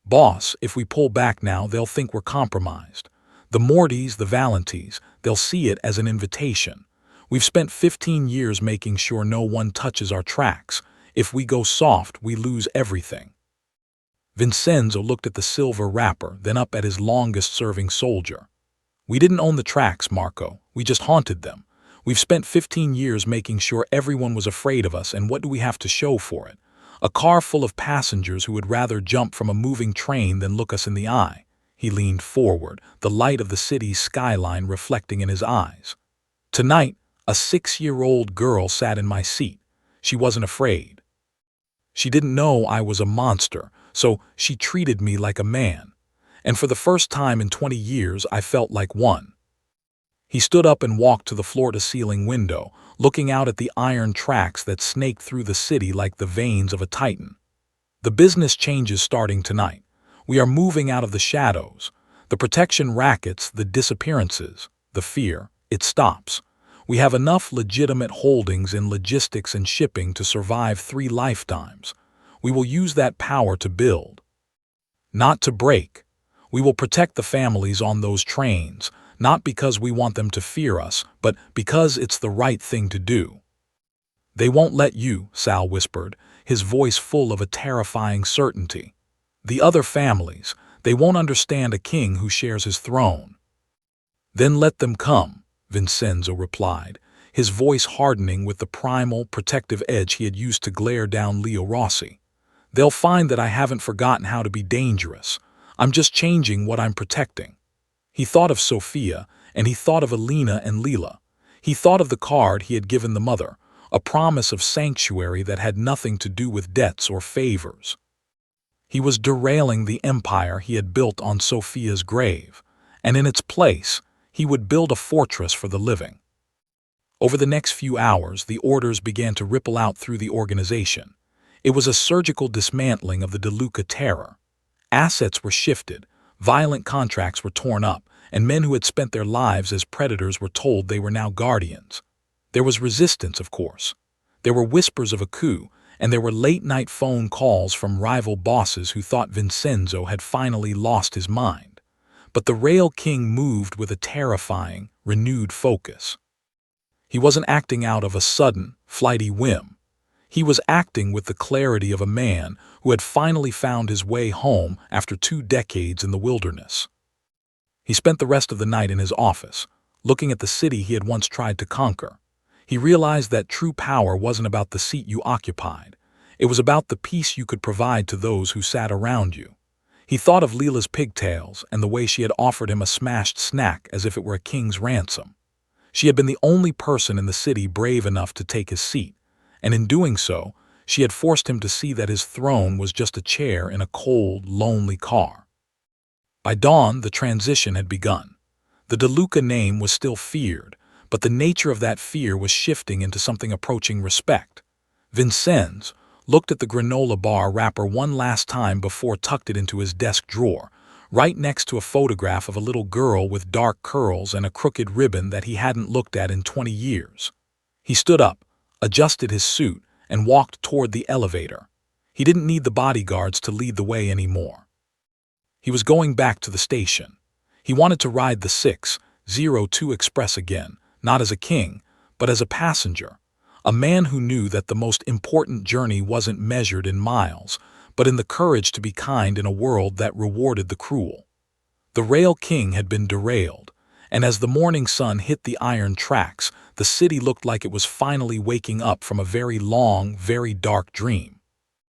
A: "Boss, if we pull back now, they'll think we're compromised. The Mortys, the Valenties, they'll see it as an invitation. We've spent 15 years making sure no one touches our tracks. If we go soft, we lose everything." Vincenzo looked at the silver wrapper, then up at his longest-serving soldier. "We didn't own the tracks, Marco. We just haunted them. We've spent 15 years making sure everyone was afraid of us, and what do we have to show for it? A car full of passengers who would rather jump from a moving train than look us in the eye." He leaned forward, the light of the city's skyline reflecting in his eyes. "Tonight, a 6-year-old girl sat in my seat. She wasn't afraid. She didn't know I was a monster, so she treated me like a man. And for the first time in 20 years, I felt like one." He stood up and walked to the floor-to-ceiling window, looking out at the iron tracks that snaked through the city like the veins of a titan. "The business changes starting tonight. We are moving out of the shadows. The protection rackets, the disappearances, the fear, it stops. We have enough legitimate holdings in logistics and shipping to survive 3 lifetimes. We will use that power to build, not to break. We will protect the families on those trains, not because we want them to fear us, but because it's the right thing to do." "They won't let you," Sal whispered, his voice full of a terrifying certainty. "The other families, they won't understand a king who shares his throne." "Then let them come," Vincenzo replied, his voice hardening with the primal, protective edge he had used to glare down Leo Rossi. "They'll find that I haven't forgotten how to be dangerous. I'm just changing what I'm protecting." He thought of Sophia, and he thought of Alina and Leela. He thought of the card he had given the mother, a promise of sanctuary that had nothing to do with debts or favors. He was derailing the empire he had built on Sophia's grave, and in its place, he would build a fortress for the living. Over the next few hours, the orders began to ripple out through the organization. It was a surgical dismantling of the DeLuca terror. Assets were shifted, violent contracts were torn up, and men who had spent their lives as predators were told they were now guardians. There was resistance, of course. There were whispers of a coup, and there were late-night phone calls from rival bosses who thought Vincenzo had finally lost his mind. But the Rail King moved with a terrifying, renewed focus. He wasn't acting out of a sudden, flighty whim. He was acting with the clarity of a man who had finally found his way home after 2 decades in the wilderness. He spent the rest of the night in his office, looking at the city he had once tried to conquer. He realized that true power wasn't about the seat you occupied. It was about the peace you could provide to those who sat around you. He thought of Leela's pigtails and the way she had offered him a smashed snack as if it were a king's ransom. She had been the only person in the city brave enough to take his seat, and in doing so, she had forced him to see that his throne was just a chair in a cold, lonely car. By dawn, the transition had begun. The DeLuca name was still feared, but the nature of that fear was shifting into something approaching respect. Vincenzo looked at the granola bar wrapper one last time before tucked it into his desk drawer, right next to a photograph of a little girl with dark curls and a crooked ribbon that he hadn't looked at in 20 years. He stood up, adjusted his suit, and walked toward the elevator. He didn't need the bodyguards to lead the way anymore. He was going back to the station. He wanted to ride the 602 Express again, not as a king, but as a passenger, a man who knew that the most important journey wasn't measured in miles, but in the courage to be kind in a world that rewarded the cruel. The Rail King had been derailed, and as the morning sun hit the iron tracks, the city looked like it was finally waking up from a very long, very dark dream.